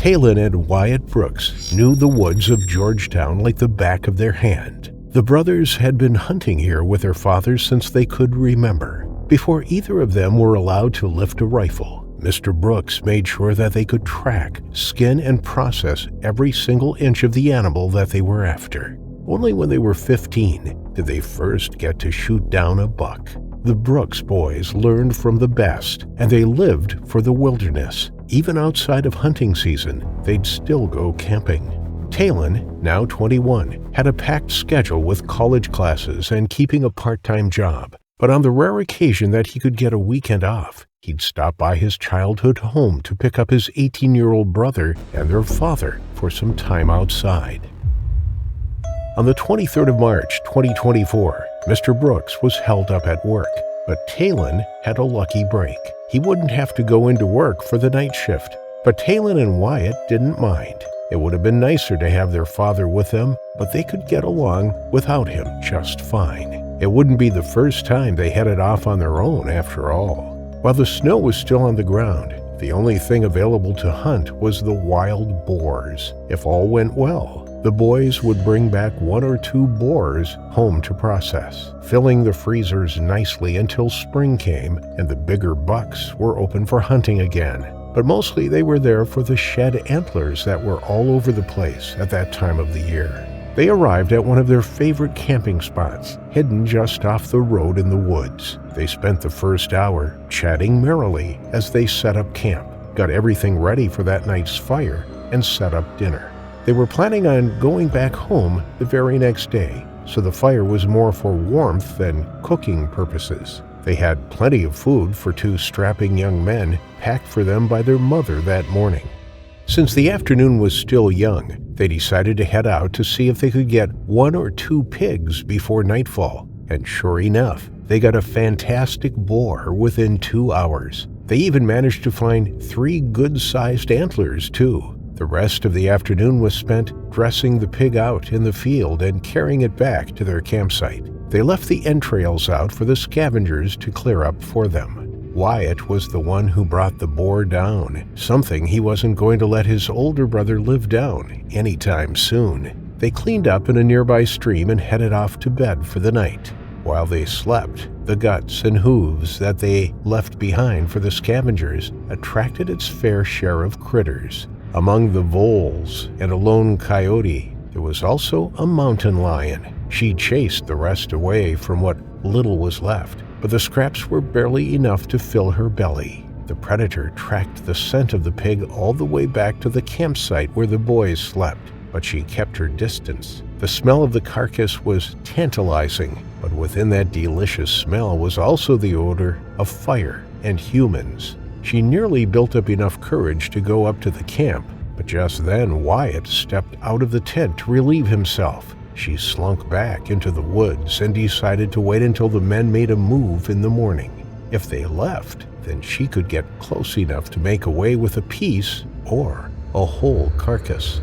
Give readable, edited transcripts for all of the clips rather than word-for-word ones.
Talon and Wyatt Brooks knew the woods of Georgetown like the back of their hand. The brothers had been hunting here with their father since they could remember. Before either of them were allowed to lift a rifle, Mr. Brooks made sure that they could track, skin, and process every single inch of the animal that they were after. Only when they were 15 did they first get to shoot down a buck. The Brooks boys learned from the best, and they lived for the wilderness. Even outside of hunting season, they'd still go camping. Talon, now 21, had a packed schedule with college classes and keeping a part-time job. But on the rare occasion that he could get a weekend off, he'd stop by his childhood home to pick up his 18-year-old brother and their father for some time outside. On the 23rd of March, 2024, Mr. Brooks was held up at work, but Talon had a lucky break. He wouldn't have to go into work for the night shift, but Talon and Wyatt didn't mind. It would have been nicer to have their father with them, but they could get along without him just fine. It wouldn't be the first time they headed off on their own, after all. While the snow was still on the ground, the only thing available to hunt was the wild boars. If all went well, the boys would bring back 1 or 2 boars home to process, filling the freezers nicely until spring came and the bigger bucks were open for hunting again. But mostly they were there for the shed antlers that were all over the place at that time of the year. They arrived at one of their favorite camping spots, hidden just off the road in the woods. They spent the first hour chatting merrily as they set up camp, got everything ready for that night's fire, and set up dinner. They were planning on going back home the very next day, so the fire was more for warmth than cooking purposes. They had plenty of food for 2 strapping young men packed for them by their mother that morning. Since the afternoon was still young, they decided to head out to see if they could get 1 or 2 pigs before nightfall, and sure enough, they got a fantastic boar within 2 hours. They even managed to find 3 good-sized antlers, too. The rest of the afternoon was spent dressing the pig out in the field and carrying it back to their campsite. They left the entrails out for the scavengers to clear up for them. Wyatt was the one who brought the boar down, something he wasn't going to let his older brother live down anytime soon. They cleaned up in a nearby stream and headed off to bed for the night. While they slept, the guts and hooves that they left behind for the scavengers attracted its fair share of critters. Among the voles and a lone coyote, there was also a mountain lion. She chased the rest away from what little was left, but the scraps were barely enough to fill her belly. The predator tracked the scent of the pig all the way back to the campsite where the boys slept, but she kept her distance. The smell of the carcass was tantalizing, but within that delicious smell was also the odor of fire and humans. She nearly built up enough courage to go up to the camp, but just then Wyatt stepped out of the tent to relieve himself. She slunk back into the woods and decided to wait until the men made a move in the morning. If they left, then she could get close enough to make away with a piece or a whole carcass.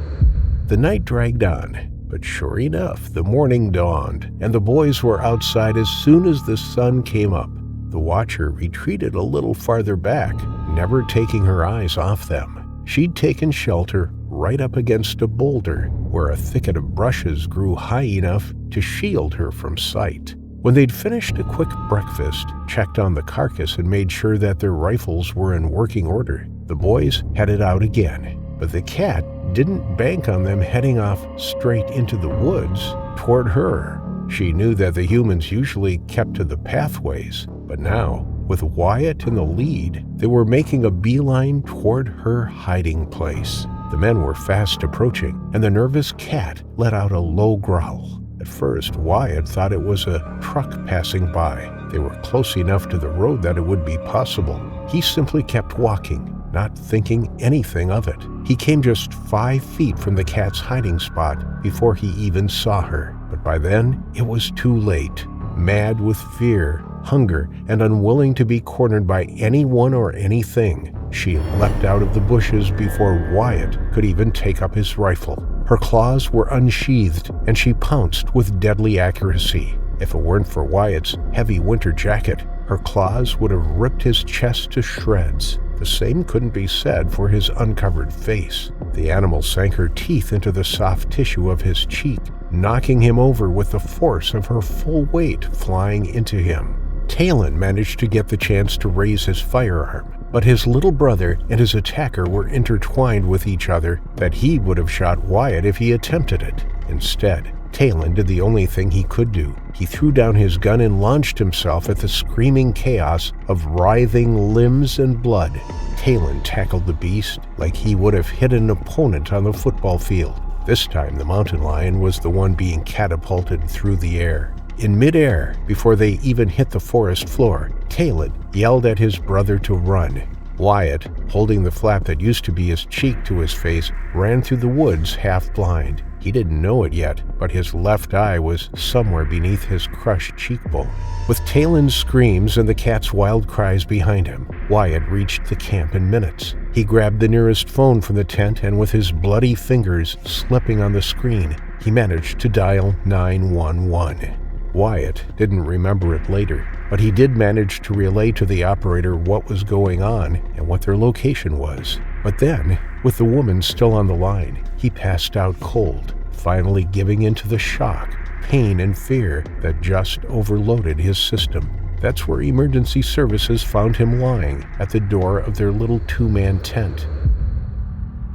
The night dragged on, but sure enough, the morning dawned, and the boys were outside as soon as the sun came up. The watcher retreated a little farther back, never taking her eyes off them. She'd taken shelter right up against a boulder where a thicket of brushes grew high enough to shield her from sight. When they'd finished a quick breakfast, checked on the carcass, and made sure that their rifles were in working order, the boys headed out again. But the cat didn't bank on them heading off straight into the woods toward her. She knew that the humans usually kept to the pathways, but now, with Wyatt in the lead, they were making a beeline toward her hiding place. The men were fast approaching, and the nervous cat let out a low growl. At first, Wyatt thought it was a truck passing by. They were close enough to the road that it would be possible. He simply kept walking, not thinking anything of it. He came just 5 feet from the cat's hiding spot before he even saw her. But by then, it was too late. Mad with fear, hunger, and unwilling to be cornered by anyone or anything, she leapt out of the bushes before Wyatt could even take up his rifle. Her claws were unsheathed, and she pounced with deadly accuracy. If it weren't for Wyatt's heavy winter jacket, her claws would have ripped his chest to shreds. The same couldn't be said for his uncovered face. The animal sank her teeth into the soft tissue of his cheek, knocking him over with the force of her full weight flying into him. Talon managed to get the chance to raise his firearm, but his little brother and his attacker were intertwined with each other that he would have shot Wyatt if he attempted it. Instead, Talon did the only thing he could do. He threw down his gun and launched himself at the screaming chaos of writhing limbs and blood. Talon tackled the beast like he would have hit an opponent on the football field. This time the mountain lion was the one being catapulted through the air. In midair, before they even hit the forest floor, Talon yelled at his brother to run. Wyatt, holding the flap that used to be his cheek to his face, ran through the woods half blind. He didn't know it yet, but his left eye was somewhere beneath his crushed cheekbone. With Talon's screams and the cat's wild cries behind him, Wyatt reached the camp in minutes. He grabbed the nearest phone from the tent and with his bloody fingers slipping on the screen, he managed to dial 911. Wyatt didn't remember it later, but he did manage to relay to the operator what was going on and what their location was. But then, with the woman still on the line, he passed out cold, finally giving in to the shock, pain, and fear that just overloaded his system. That's where emergency services found him lying at the door of their little two-man tent.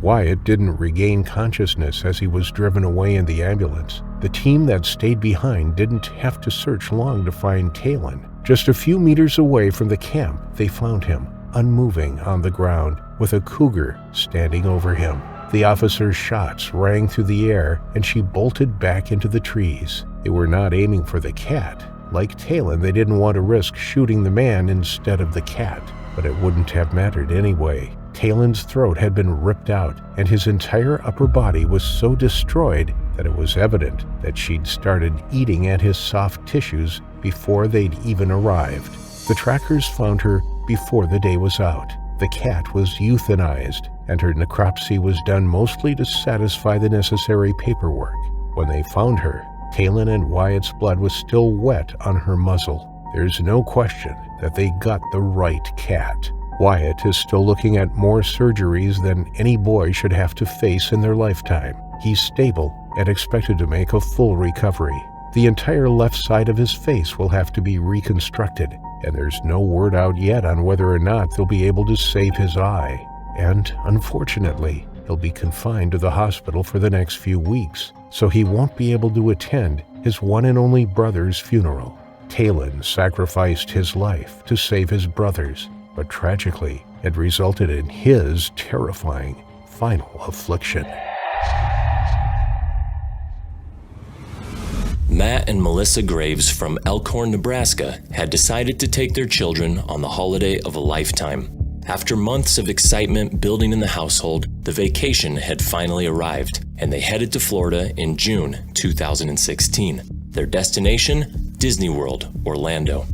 Wyatt didn't regain consciousness as he was driven away in the ambulance. The team that stayed behind didn't have to search long to find Talon. Just a few meters away from the camp, they found him, unmoving on the ground, with a cougar standing over him. The officer's shots rang through the air, and she bolted back into the trees. They were not aiming for the cat. Like Talon, they didn't want to risk shooting the man instead of the cat, but it wouldn't have mattered anyway. Talon's throat had been ripped out, and his entire upper body was so destroyed that it was evident that she'd started eating at his soft tissues before they'd even arrived. The trackers found her before the day was out. The cat was euthanized, and her necropsy was done mostly to satisfy the necessary paperwork. When they found her, Talon and Wyatt's blood was still wet on her muzzle. There's no question that they got the right cat. Wyatt is still looking at more surgeries than any boy should have to face in their lifetime. He's stable and expected to make a full recovery. The entire left side of his face will have to be reconstructed, and there's no word out yet on whether or not they'll be able to save his eye. And unfortunately, he'll be confined to the hospital for the next few weeks, so he won't be able to attend his one and only brother's funeral. Talon sacrificed his life to save his brothers, but tragically, it resulted in his terrifying final affliction. Matt and Melissa Graves from Elkhorn, Nebraska, had decided to take their children on the holiday of a lifetime. After months of excitement building in the household, the vacation had finally arrived, and they headed to Florida in June 2016. Their destination? Disney World, Orlando.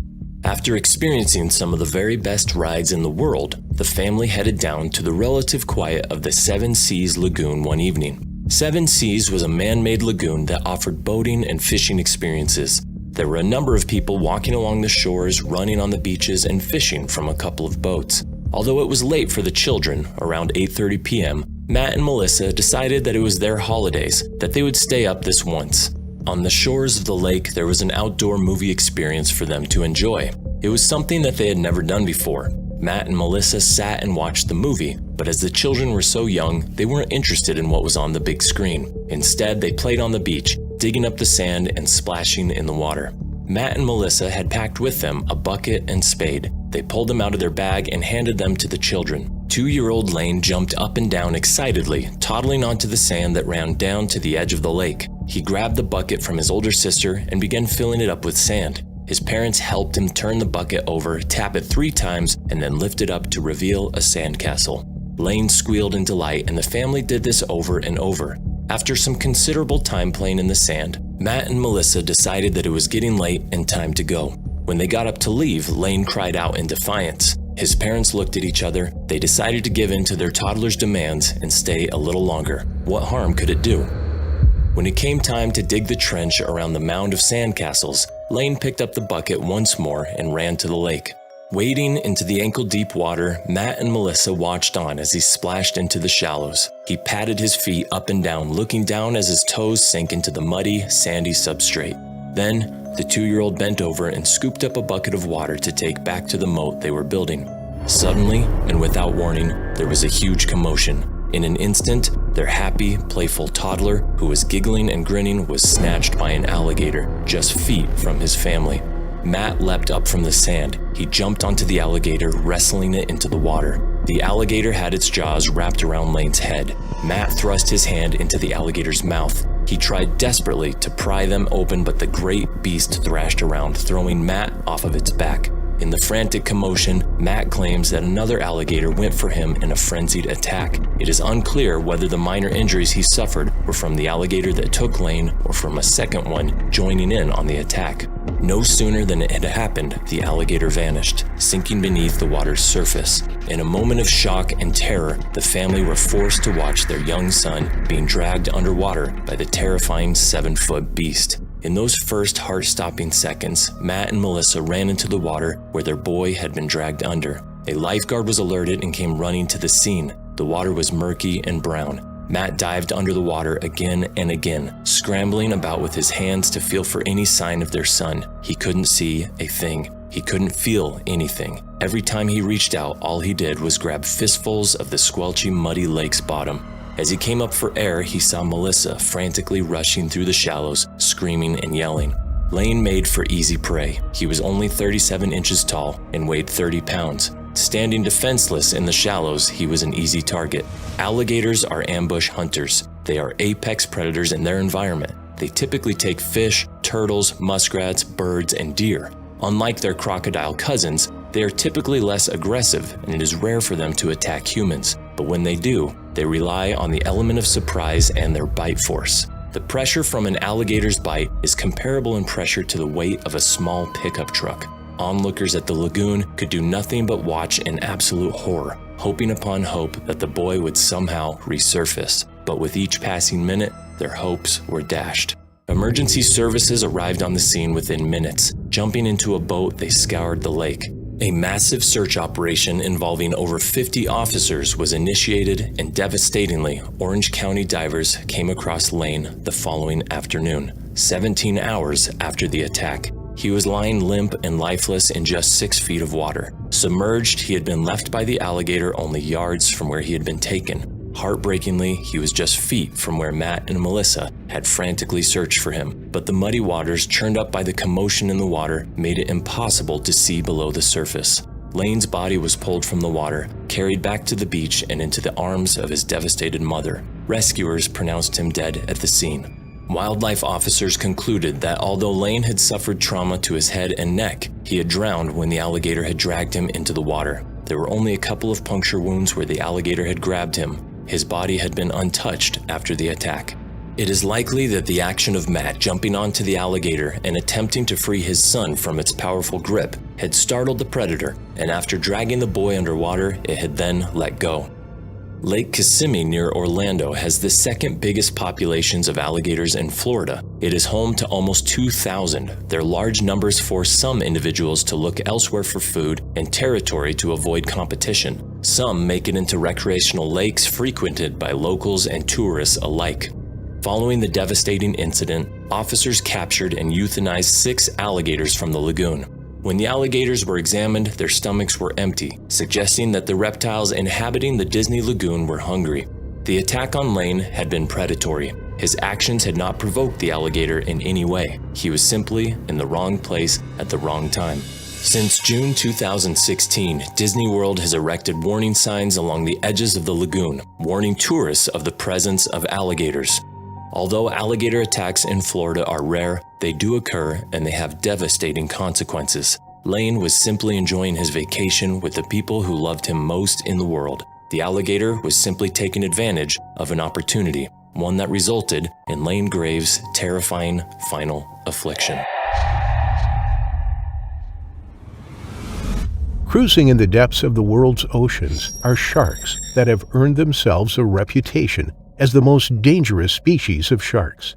After experiencing some of the very best rides in the world, the family headed down to the relative quiet of the Seven Seas Lagoon one evening. Seven Seas was a man-made lagoon that offered boating and fishing experiences. There were a number of people walking along the shores, running on the beaches, and fishing from a couple of boats. Although it was late for the children, around 8:30 p.m., Matt and Melissa decided that it was their holidays, that they would stay up this once. On the shores of the lake, there was an outdoor movie experience for them to enjoy. It was something that they had never done before. Matt and Melissa sat and watched the movie, but as the children were so young, they weren't interested in what was on the big screen. Instead, they played on the beach, digging up the sand and splashing in the water. Matt and Melissa had packed with them a bucket and spade. They pulled them out of their bag and handed them to the children. 2-year-old Lane jumped up and down excitedly, toddling onto the sand that ran down to the edge of the lake. He grabbed the bucket from his older sister and began filling it up with sand. His parents helped him turn the bucket over, tap it 3 times, and then lift it up to reveal a sandcastle. Lane squealed in delight, and the family did this over and over. After some considerable time playing in the sand, Matt and Melissa decided that it was getting late and time to go. When they got up to leave, Lane cried out in defiance. His parents looked at each other. They decided to give in to their toddler's demands and stay a little longer. What harm could it do? When it came time to dig the trench around the mound of sandcastles, Lane picked up the bucket once more and ran to the lake. Wading into the ankle-deep water, Matt and Melissa watched on as he splashed into the shallows. He patted his feet up and down, looking down as his toes sank into the muddy, sandy substrate. Then, the 2-year-old bent over and scooped up a bucket of water to take back to the moat they were building. Suddenly, and without warning, there was a huge commotion. In an instant, their happy, playful toddler, who was giggling and grinning, was snatched by an alligator just feet from his family. Matt leapt up from the sand. He jumped onto the alligator, wrestling it into the water. The alligator had its jaws wrapped around Lane's head. Matt thrust his hand into the alligator's mouth. He tried desperately to pry them open, but the great beast thrashed around, throwing Matt off of its back. In the frantic commotion, Matt claims that another alligator went for him in a frenzied attack. It is unclear whether the minor injuries he suffered were from the alligator that took Lane or from a second one joining in on the attack. No sooner than it had happened, the alligator vanished, sinking beneath the water's surface. In a moment of shock and terror, the family were forced to watch their young son being dragged underwater by the terrifying 7-foot beast. In those first heart-stopping seconds, Matt and Melissa ran into the water where their boy had been dragged under. A lifeguard was alerted and came running to the scene. The water was murky and brown. Matt dived under the water again and again, scrambling about with his hands to feel for any sign of their son. He couldn't see a thing. He couldn't feel anything. Every time he reached out, all he did was grab fistfuls of the squelchy, muddy lake's bottom. As he came up for air, he saw Melissa frantically rushing through the shallows, screaming and yelling. Lane made for easy prey. He was only 37 inches tall and weighed 30 pounds. Standing defenseless in the shallows, he was an easy target. Alligators are ambush hunters. They are apex predators in their environment. They typically take fish, turtles, muskrats, birds, and deer. Unlike their crocodile cousins, they are typically less aggressive, and it is rare for them to attack humans. But when they do, they rely on the element of surprise and their bite force. The pressure from an alligator's bite is comparable in pressure to the weight of a small pickup truck. Onlookers at the lagoon could do nothing but watch in absolute horror, hoping upon hope that the boy would somehow resurface. But with each passing minute, their hopes were dashed. Emergency services arrived on the scene within minutes. Jumping into a boat, they scoured the lake. A massive search operation involving over 50 officers was initiated, and devastatingly, Orange County divers came across Lane the following afternoon, 17 hours after the attack. He was lying limp and lifeless in just 6 feet of water. Submerged, he had been left by the alligator only yards from where he had been taken. Heartbreakingly, he was just feet from where Matt and Melissa had frantically searched for him, but the muddy waters churned up by the commotion in the water made it impossible to see below the surface. Lane's body was pulled from the water, carried back to the beach and into the arms of his devastated mother. Rescuers pronounced him dead at the scene. Wildlife officers concluded that although Lane had suffered trauma to his head and neck, he had drowned when the alligator had dragged him into the water. There were only a couple of puncture wounds where the alligator had grabbed him. His body had been untouched after the attack. It is likely that the action of Matt jumping onto the alligator and attempting to free his son from its powerful grip had startled the predator, and after dragging the boy underwater, it had then let go. Lake Kissimmee near Orlando has the second biggest populations of alligators in Florida. It is home to almost 2,000. Their large numbers force some individuals to look elsewhere for food and territory to avoid competition. Some make it into recreational lakes frequented by locals and tourists alike. Following the devastating incident, officers captured and euthanized 6 alligators from the lagoon. When the alligators were examined, their stomachs were empty, suggesting that the reptiles inhabiting the Disney lagoon were hungry. The attack on Lane had been predatory. His actions had not provoked the alligator in any way. He was simply in the wrong place at the wrong time. Since June 2016, Disney World has erected warning signs along the edges of the lagoon, warning tourists of the presence of alligators. Although alligator attacks in Florida are rare, they do occur and they have devastating consequences. Lane was simply enjoying his vacation with the people who loved him most in the world. The alligator was simply taking advantage of an opportunity, one that resulted in Lane Graves' terrifying final affliction. Cruising in the depths of the world's oceans are sharks that have earned themselves a reputation as the most dangerous species of sharks,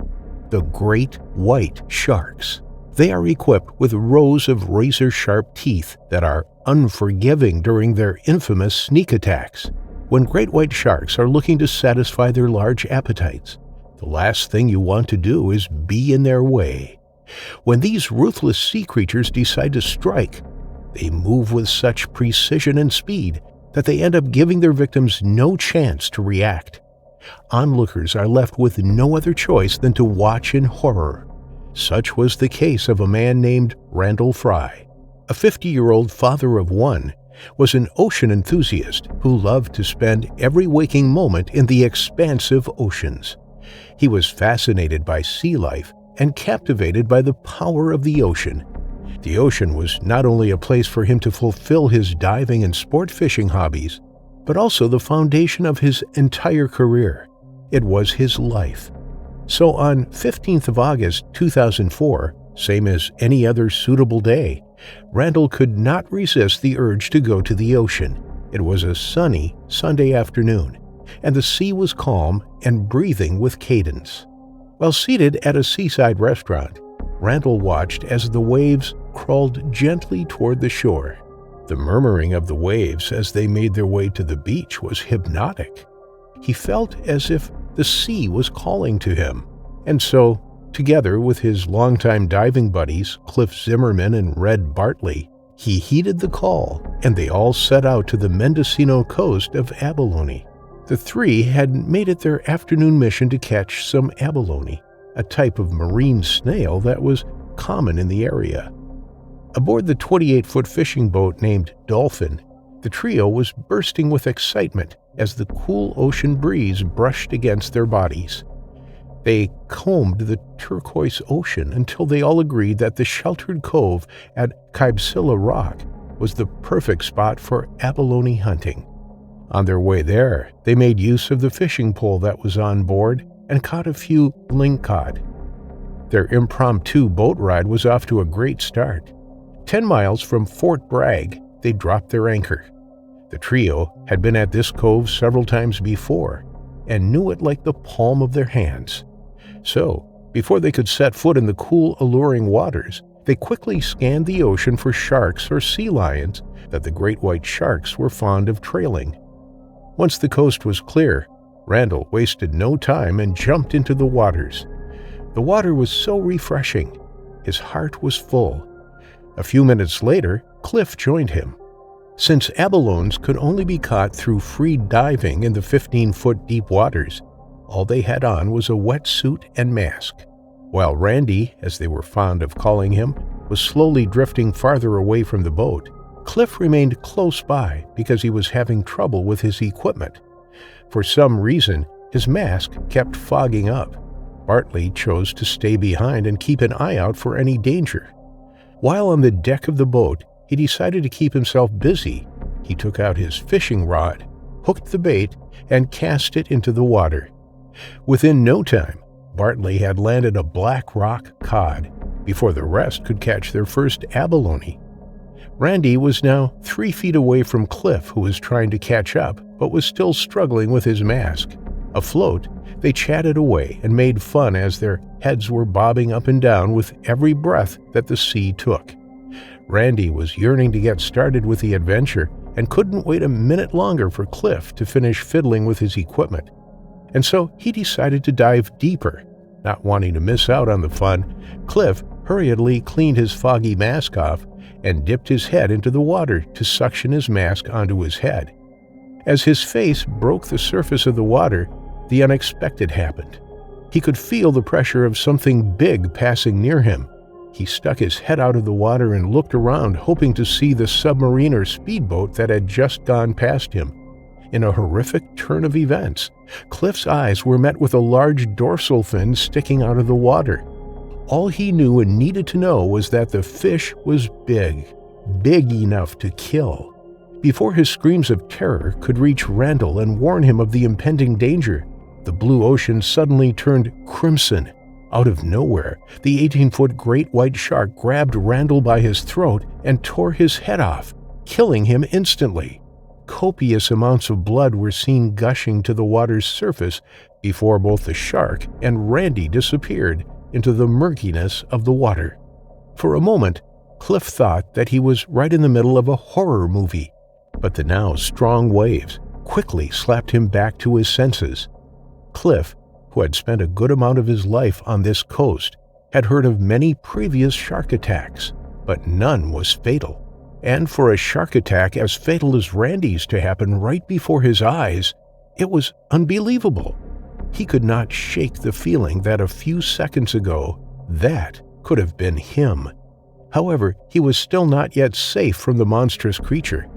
the great white sharks. They are equipped with rows of razor-sharp teeth that are unforgiving during their infamous sneak attacks. When great white sharks are looking to satisfy their large appetites, the last thing you want to do is be in their way. When these ruthless sea creatures decide to strike, they move with such precision and speed that they end up giving their victims no chance to react. Onlookers are left with no other choice than to watch in horror. Such was the case of a man named Randall Fry. A 50-year-old father of one was an ocean enthusiast who loved to spend every waking moment in the expansive oceans. He was fascinated by sea life and captivated by the power of the ocean. The ocean was not only a place for him to fulfill his diving and sport fishing hobbies, but also the foundation of his entire career. It was his life. So on 15th of August 2004, same as any other suitable day, Randall could not resist the urge to go to the ocean. It was a sunny Sunday afternoon, and the sea was calm and breathing with cadence. While seated at a seaside restaurant, Randall watched as the waves crawled gently toward the shore. The murmuring of the waves as they made their way to the beach was hypnotic. He felt as if the sea was calling to him, and so, together with his longtime diving buddies, Cliff Zimmerman and Red Bartley, he heeded the call, and they all set out to the Mendocino coast of abalone. The three had made it their afternoon mission to catch some abalone, a type of marine snail that was common in the area. Aboard the 28-foot fishing boat named Dolphin, the trio was bursting with excitement as the cool ocean breeze brushed against their bodies. They combed the turquoise ocean until they all agreed that the sheltered cove at Kybsilla Rock was the perfect spot for abalone hunting. On their way there, they made use of the fishing pole that was on board and caught a few lingcod. Their impromptu boat ride was off to a great start. 10 miles from Fort Bragg, they dropped their anchor. The trio had been at this cove several times before and knew it like the palm of their hands. So, before they could set foot in the cool, alluring waters, they quickly scanned the ocean for sharks or sea lions that the great white sharks were fond of trailing. Once the coast was clear, Randall wasted no time and jumped into the waters. The water was so refreshing. His heart was full. A few minutes later, Cliff joined him. Since abalones could only be caught through free diving in the 15-foot deep waters, all they had on was a wetsuit and mask. While Randy, as they were fond of calling him, was slowly drifting farther away from the boat, Cliff remained close by because he was having trouble with his equipment. For some reason, his mask kept fogging up. Bartley chose to stay behind and keep an eye out for any danger. While on the deck of the boat, he decided to keep himself busy. He took out his fishing rod, hooked the bait, and cast it into the water. Within no time, Bartley had landed a black rock cod before the rest could catch their first abalone. Randy was now 3 feet away from Cliff, who was trying to catch up, but was still struggling with his mask. Afloat, they chatted away and made fun as their heads were bobbing up and down with every breath that the sea took. Randy was yearning to get started with the adventure and couldn't wait a minute longer for Cliff to finish fiddling with his equipment. And so he decided to dive deeper. Not wanting to miss out on the fun, Cliff hurriedly cleaned his foggy mask off and dipped his head into the water to suction his mask onto his head. As his face broke the surface of the water, the unexpected happened. He could feel the pressure of something big passing near him. He stuck his head out of the water and looked around, hoping to see the submarine or speedboat that had just gone past him. In a horrific turn of events, Cliff's eyes were met with a large dorsal fin sticking out of the water. All he knew and needed to know was that the fish was big enough to kill. Before his screams of terror could reach Randall and warn him of the impending danger, the blue ocean suddenly turned crimson. Out of nowhere, the 18-foot great white shark grabbed Randall by his throat and tore his head off, killing him instantly. Copious amounts of blood were seen gushing to the water's surface before both the shark and Randy disappeared into the murkiness of the water. For a moment, Cliff thought that he was right in the middle of a horror movie, but the now strong waves quickly slapped him back to his senses. Cliff, who had spent a good amount of his life on this coast, had heard of many previous shark attacks, but none was fatal. And for a shark attack as fatal as Randy's to happen right before his eyes, it was unbelievable. He could not shake the feeling that a few seconds ago, that could have been him. However, he was still not yet safe from the monstrous creature.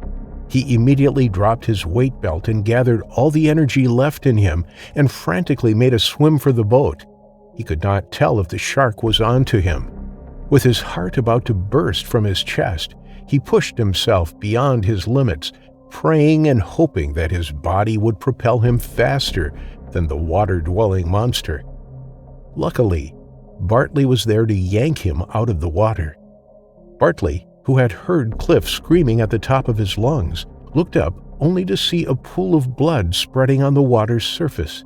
He immediately dropped his weight belt and gathered all the energy left in him and frantically made a swim for the boat. He could not tell if the shark was on to him. With his heart about to burst from his chest, he pushed himself beyond his limits, praying and hoping that his body would propel him faster than the water-dwelling monster. Luckily, Bartley was there to yank him out of the water. Bartley, who had heard Cliff screaming at the top of his lungs, looked up only to see a pool of blood spreading on the water's surface.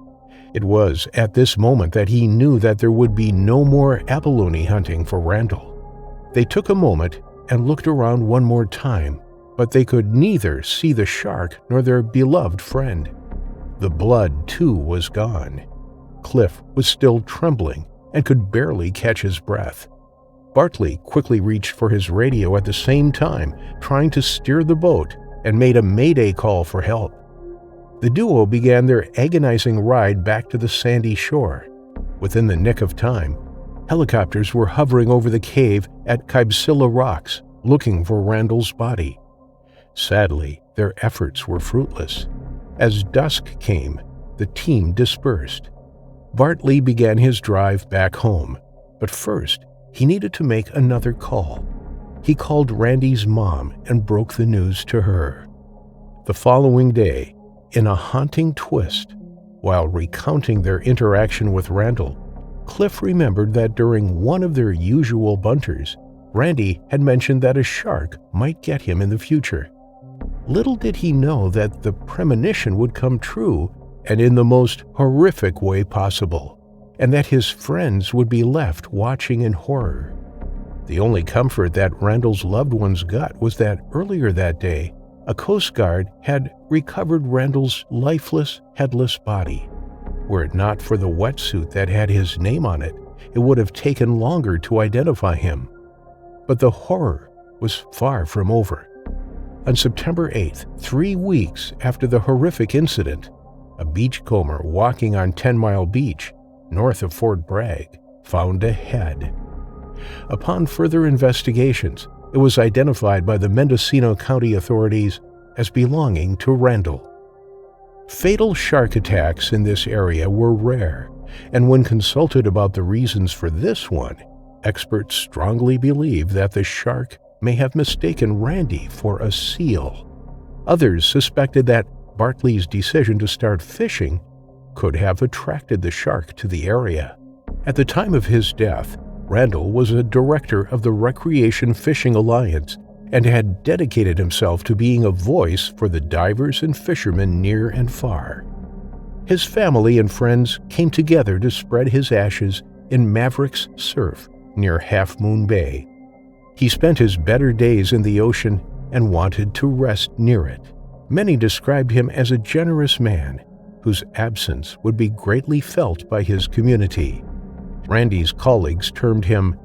It was at this moment that he knew that there would be no more abalone hunting for Randall. They took a moment and looked around one more time, but they could neither see the shark nor their beloved friend. The blood, too, was gone. Cliff was still trembling and could barely catch his breath. Bartley quickly reached for his radio at the same time, trying to steer the boat, and made a mayday call for help. The duo began their agonizing ride back to the sandy shore. Within the nick of time, helicopters were hovering over the cave at Kybsilla Rocks, looking for Randall's body. Sadly, their efforts were fruitless. As dusk came, the team dispersed. Bartley began his drive back home, but first, he needed to make another call. He called Randy's mom and broke the news to her. The following day, in a haunting twist, while recounting their interaction with Randall, Cliff remembered that during one of their usual bunters, Randy had mentioned that a shark might get him in the future. Little did he know that the premonition would come true, and in the most horrific way possible, and that his friends would be left watching in horror. The only comfort that Randall's loved ones got was that earlier that day, a Coast Guard had recovered Randall's lifeless, headless body. Were it not for the wetsuit that had his name on it, it would have taken longer to identify him. But the horror was far from over. On September 8th, 3 weeks after the horrific incident, a beachcomber walking on 10 Mile Beach, north of Fort Bragg, found a head. Upon further investigations, it was identified by the Mendocino County authorities as belonging to Randall. Fatal shark attacks in this area were rare, and when consulted about the reasons for this one, experts strongly believe that the shark may have mistaken Randy for a seal. Others suspected that Bartley's decision to start fishing could have attracted the shark to the area. At the time of his death, Randall was a director of the Recreation Fishing Alliance and had dedicated himself to being a voice for the divers and fishermen near and far. His family and friends came together to spread his ashes in Maverick's Surf near Half Moon Bay. He spent his better days in the ocean and wanted to rest near it. Many described him as a generous man whose absence would be greatly felt by his community. Randy's colleagues termed him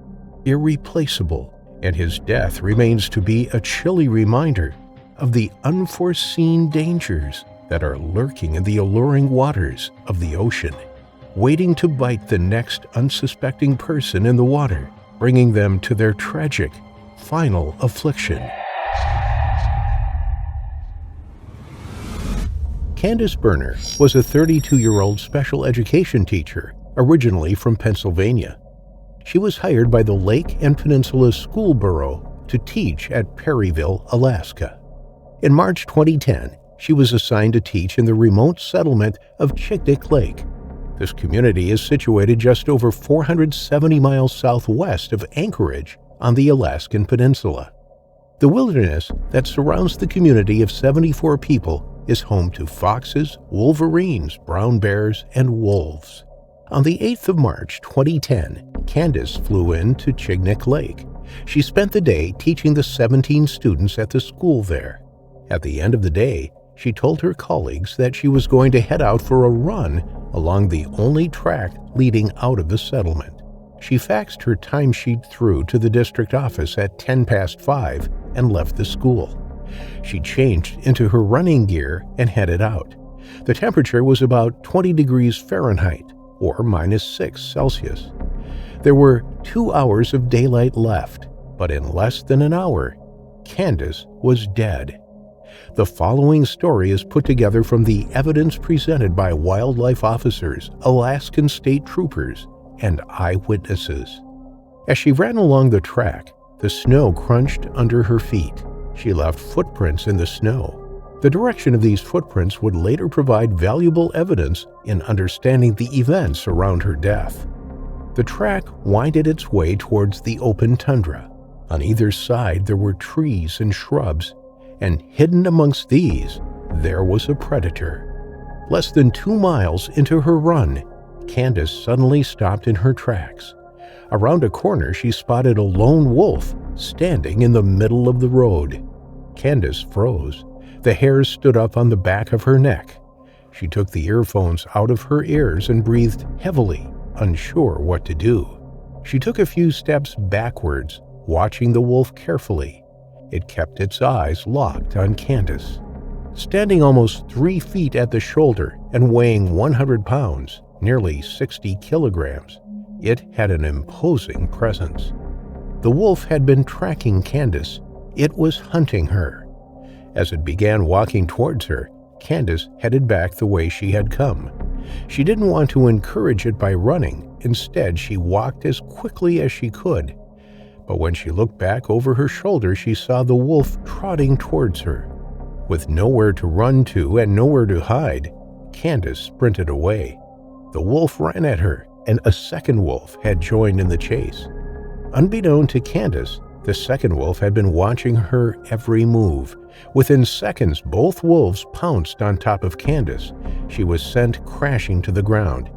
irreplaceable, and his death remains to be a chilly reminder of the unforeseen dangers that are lurking in the alluring waters of the ocean, waiting to bite the next unsuspecting person in the water, bringing them to their tragic, final affliction. Candace Berner was a 32-year-old special education teacher, originally from Pennsylvania. She was hired by the Lake and Peninsula School Bureau to teach at Perryville, Alaska. In March 2010, she was assigned to teach in the remote settlement of Chignik Lake. This community is situated just over 470 miles southwest of Anchorage on the Alaskan Peninsula. The wilderness that surrounds the community of 74 people is home to foxes, wolverines, brown bears, and wolves. On the 8th of March 2010, Candace flew in to Chignik Lake She spent the day teaching the 17 students at the school there. At the end of the day, she told her colleagues that she was going to head out for a run along the only track leading out of the settlement. She faxed her timesheet through to the district office at 5:10 and left the school. She changed into her running gear and headed out. The temperature was about 20 degrees Fahrenheit, or -6 Celsius. There were 2 hours of daylight left, but in less than an hour, Candace was dead. The following story is put together from the evidence presented by wildlife officers, Alaskan state troopers, and eyewitnesses. As she ran along the track, the snow crunched under her feet. She left footprints in the snow. The direction of these footprints would later provide valuable evidence in understanding the events around her death. The track winded its way towards the open tundra. On either side there were trees and shrubs, and hidden amongst these, there was a predator. Less than 2 miles into her run, Candace suddenly stopped in her tracks. Around a corner, she spotted a lone wolf standing in the middle of the road. Candace froze. The hairs stood up on the back of her neck. She took the earphones out of her ears and breathed heavily, unsure what to do. She took a few steps backwards, watching the wolf carefully. It kept its eyes locked on Candace. Standing almost 3 feet at the shoulder and weighing 100 pounds, nearly 60 kilograms, it had an imposing presence. The wolf had been tracking Candace. It was hunting her. As it began walking towards her, Candace headed back the way she had come. She didn't want to encourage it by running. Instead, she walked as quickly as she could. But when she looked back over her shoulder, she saw the wolf trotting towards her. With nowhere to run to and nowhere to hide, Candace sprinted away. The wolf ran at her, and a second wolf had joined in the chase. Unbeknown to Candace, the second wolf had been watching her every move. Within seconds, both wolves pounced on top of Candace. She was sent crashing to the ground.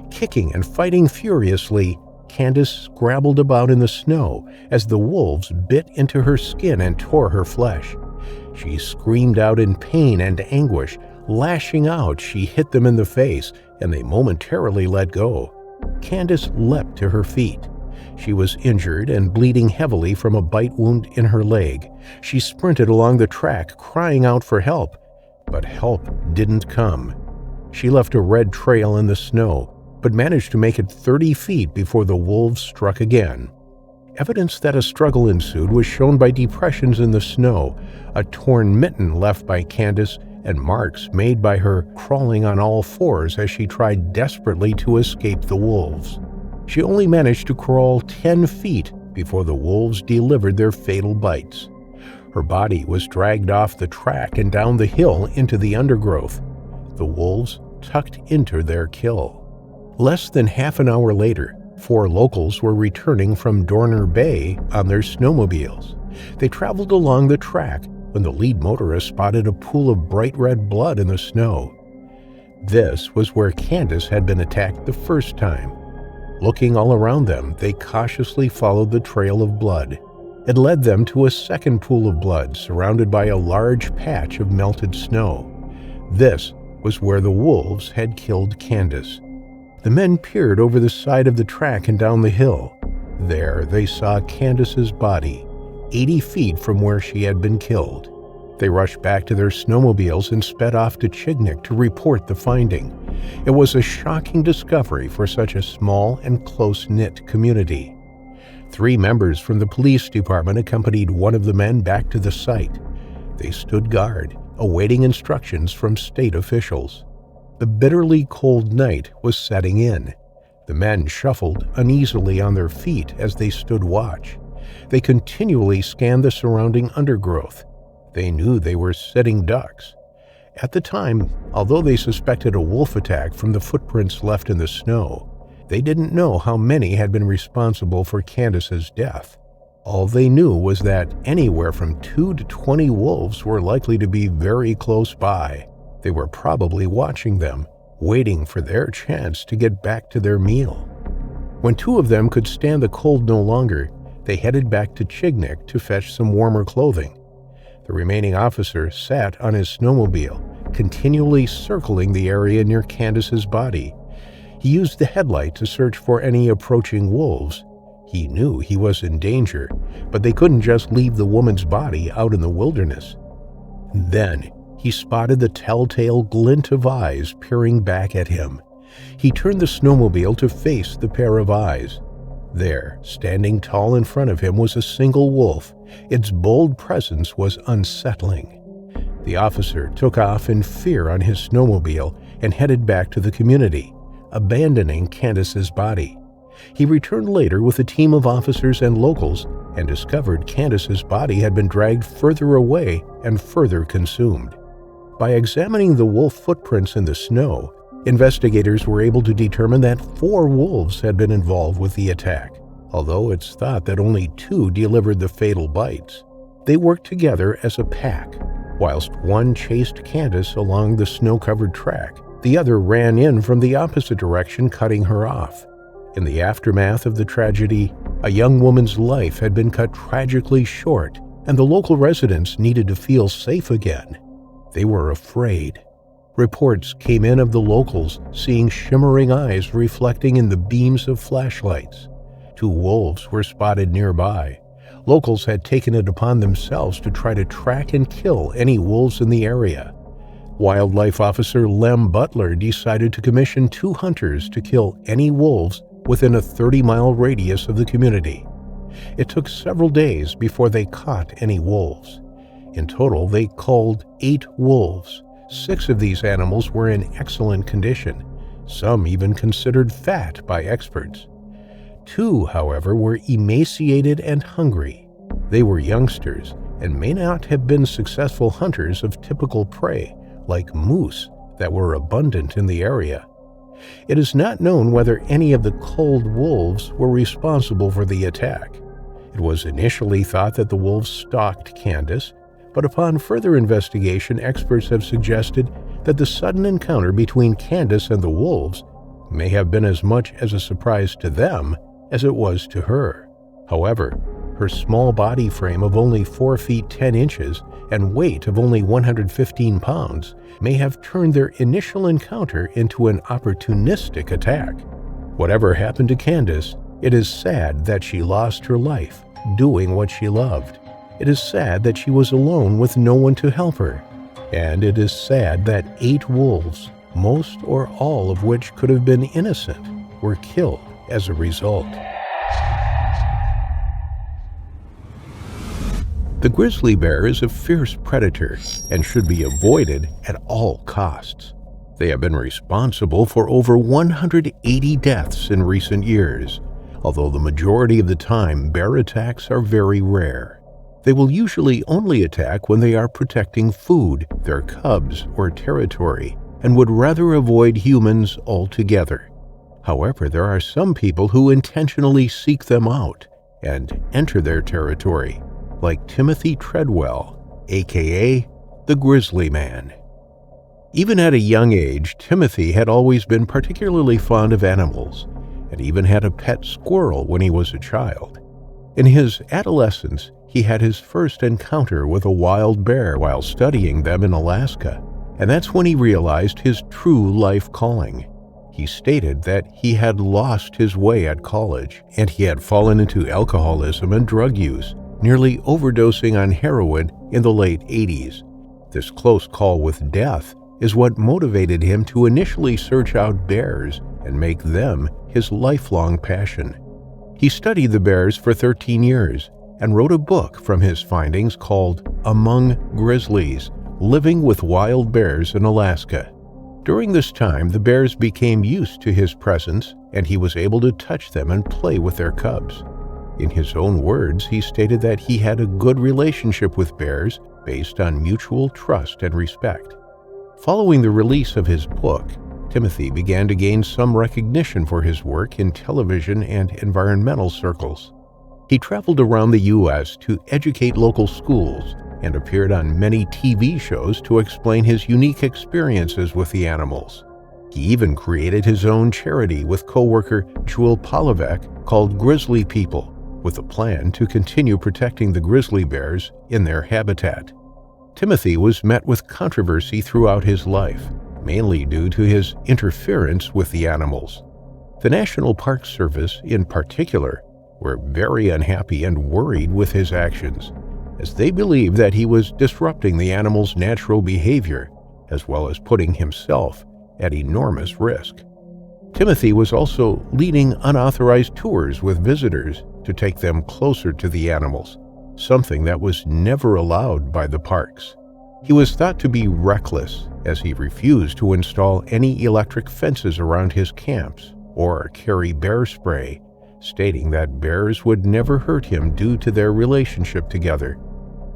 Kicking and fighting furiously, Candace scrabbled about in the snow as the wolves bit into her skin and tore her flesh. She screamed out in pain and anguish. Lashing out, she hit them in the face, and they momentarily let go. Candace leapt to her feet. She was injured and bleeding heavily from a bite wound in her leg. She sprinted along the track, crying out for help, but help didn't come. She left a red trail in the snow, but managed to make it 30 feet before the wolves struck again. Evidence that a struggle ensued was shown by depressions in the snow, a torn mitten left by Candace, and marks made by her crawling on all fours as she tried desperately to escape the wolves. She only managed to crawl 10 feet before the wolves delivered their fatal bites. Her body was dragged off the track and down the hill into the undergrowth. The wolves tucked into their kill. Less than half an hour later, 4 locals were returning from Dorner Bay on their snowmobiles. They traveled along the track when the lead motorist spotted a pool of bright red blood in the snow. This was where Candace had been attacked the first time. Looking all around them, they cautiously followed the trail of blood. It led them to a second pool of blood surrounded by a large patch of melted snow. This was where the wolves had killed Candace. The men peered over the side of the track and down the hill. There they saw Candace's body, 80 feet from where she had been killed. They rushed back to their snowmobiles and sped off to Chignik to report the finding. It was a shocking discovery for such a small and close-knit community. 3 members from the police department accompanied one of the men back to the site. They stood guard, awaiting instructions from state officials. The bitterly cold night was setting in. The men shuffled uneasily on their feet as they stood watch. They continually scanned the surrounding undergrowth. They knew they were sitting ducks. At the time, although they suspected a wolf attack from the footprints left in the snow, they didn't know how many had been responsible for Candace's death. All they knew was that anywhere from 2 to 20 wolves were likely to be very close by. They were probably watching them, waiting for their chance to get back to their meal. When 2 of them could stand the cold no longer, they headed back to Chignik to fetch some warmer clothing. The remaining officer sat on his snowmobile, continually circling the area near Candace's body. He used the headlight to search for any approaching wolves. He knew he was in danger, but they couldn't just leave the woman's body out in the wilderness. Then he spotted the telltale glint of eyes peering back at him. He turned the snowmobile to face the pair of eyes. There, standing tall in front of him, was a single wolf. Its bold presence was unsettling. The officer took off in fear on his snowmobile and headed back to the community, abandoning Candace's body. He returned later with a team of officers and locals and discovered Candace's body had been dragged further away and further consumed. By examining the wolf footprints in the snow, investigators were able to determine that 4 wolves had been involved with the attack, although it's thought that only 2 delivered the fatal bites. They worked together as a pack. Whilst one chased Candace along the snow-covered track, the other ran in from the opposite direction, cutting her off. In the aftermath of the tragedy, a young woman's life had been cut tragically short, and the local residents needed to feel safe again. They were afraid. Reports came in of the locals seeing shimmering eyes reflecting in the beams of flashlights. 2 wolves were spotted nearby. Locals had taken it upon themselves to try to track and kill any wolves in the area. Wildlife Officer Lem Butler decided to commission 2 hunters to kill any wolves within a 30-mile radius of the community. It took several days before they caught any wolves. In total, they culled 8 wolves. 6 of these animals were in excellent condition, some even considered fat by experts. 2, however, were emaciated and hungry. They were youngsters and may not have been successful hunters of typical prey, like moose, that were abundant in the area. It is not known whether any of the culled wolves were responsible for the attack. It was initially thought that the wolves stalked Candace, but upon further investigation, experts have suggested that the sudden encounter between Candace and the wolves may have been as much as a surprise to them as it was to her. However, her small body frame of only 4 feet 10 inches and weight of only 115 pounds may have turned their initial encounter into an opportunistic attack. Whatever happened to Candace, it is sad that she lost her life doing what she loved. It is sad that she was alone with no one to help her. And it is sad that 8 wolves, most or all of which could have been innocent, were killed as a result. The grizzly bear is a fierce predator and should be avoided at all costs. They have been responsible for over 180 deaths in recent years, although the majority of the time bear attacks are very rare. They will usually only attack when they are protecting food, their cubs, or territory, and would rather avoid humans altogether. However, there are some people who intentionally seek them out and enter their territory, like Timothy Treadwell, aka the Grizzly Man. Even at a young age, Timothy had always been particularly fond of animals, and even had a pet squirrel when he was a child. In his adolescence, he had his first encounter with a wild bear while studying them in Alaska, and that's when he realized his true life calling. He stated that he had lost his way at college, and he had fallen into alcoholism and drug use, nearly overdosing on heroin in the late 80s. This close call with death is what motivated him to initially search out bears and make them his lifelong passion. He studied the bears for 13 years and wrote a book from his findings called Among Grizzlies: Living with Wild Bears in Alaska. During this time, the bears became used to his presence, and he was able to touch them and play with their cubs. In his own words, he stated that he had a good relationship with bears based on mutual trust and respect. Following the release of his book, Timothy began to gain some recognition for his work in television and environmental circles. He traveled around the U.S. to educate local schools and appeared on many TV shows to explain his unique experiences with the animals. He even created his own charity with co-worker Jewel Polovec called Grizzly People, with a plan to continue protecting the grizzly bears in their habitat. Timothy was met with controversy throughout his life, mainly due to his interference with the animals. The National Park Service, in particular, were very unhappy and worried with his actions, as they believed that he was disrupting the animals' natural behavior, as well as putting himself at enormous risk. Timothy was also leading unauthorized tours with visitors to take them closer to the animals, something that was never allowed by the parks. He was thought to be reckless, as he refused to install any electric fences around his camps or carry bear spray, stating that bears would never hurt him due to their relationship together.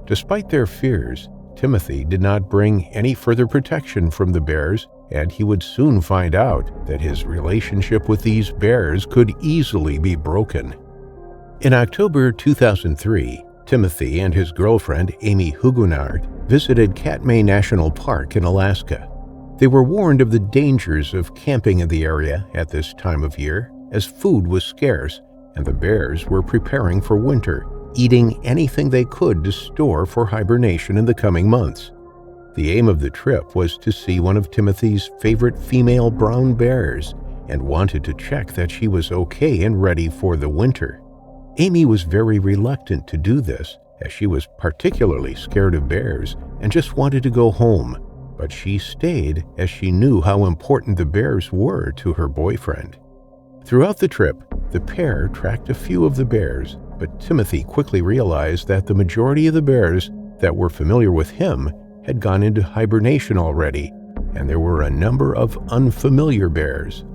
Despite their fears, Timothy did not bring any further protection from the bears, and he would soon find out that his relationship with these bears could easily be broken. In October 2003, Timothy and his girlfriend, Amy Huguenard, visited Katmai National Park in Alaska. They were warned of the dangers of camping in the area at this time of year, as food was scarce and the bears were preparing for winter, eating anything they could to store for hibernation in the coming months. The aim of the trip was to see one of Timothy's favorite female brown bears and wanted to check that she was okay and ready for the winter. Amy was very reluctant to do this, as she was particularly scared of bears and just wanted to go home, but she stayed as she knew how important the bears were to her boyfriend. Throughout the trip, the pair tracked a few of the bears, but Timothy quickly realized that the majority of the bears that were familiar with him had gone into hibernation already, and there were a number of unfamiliar bears.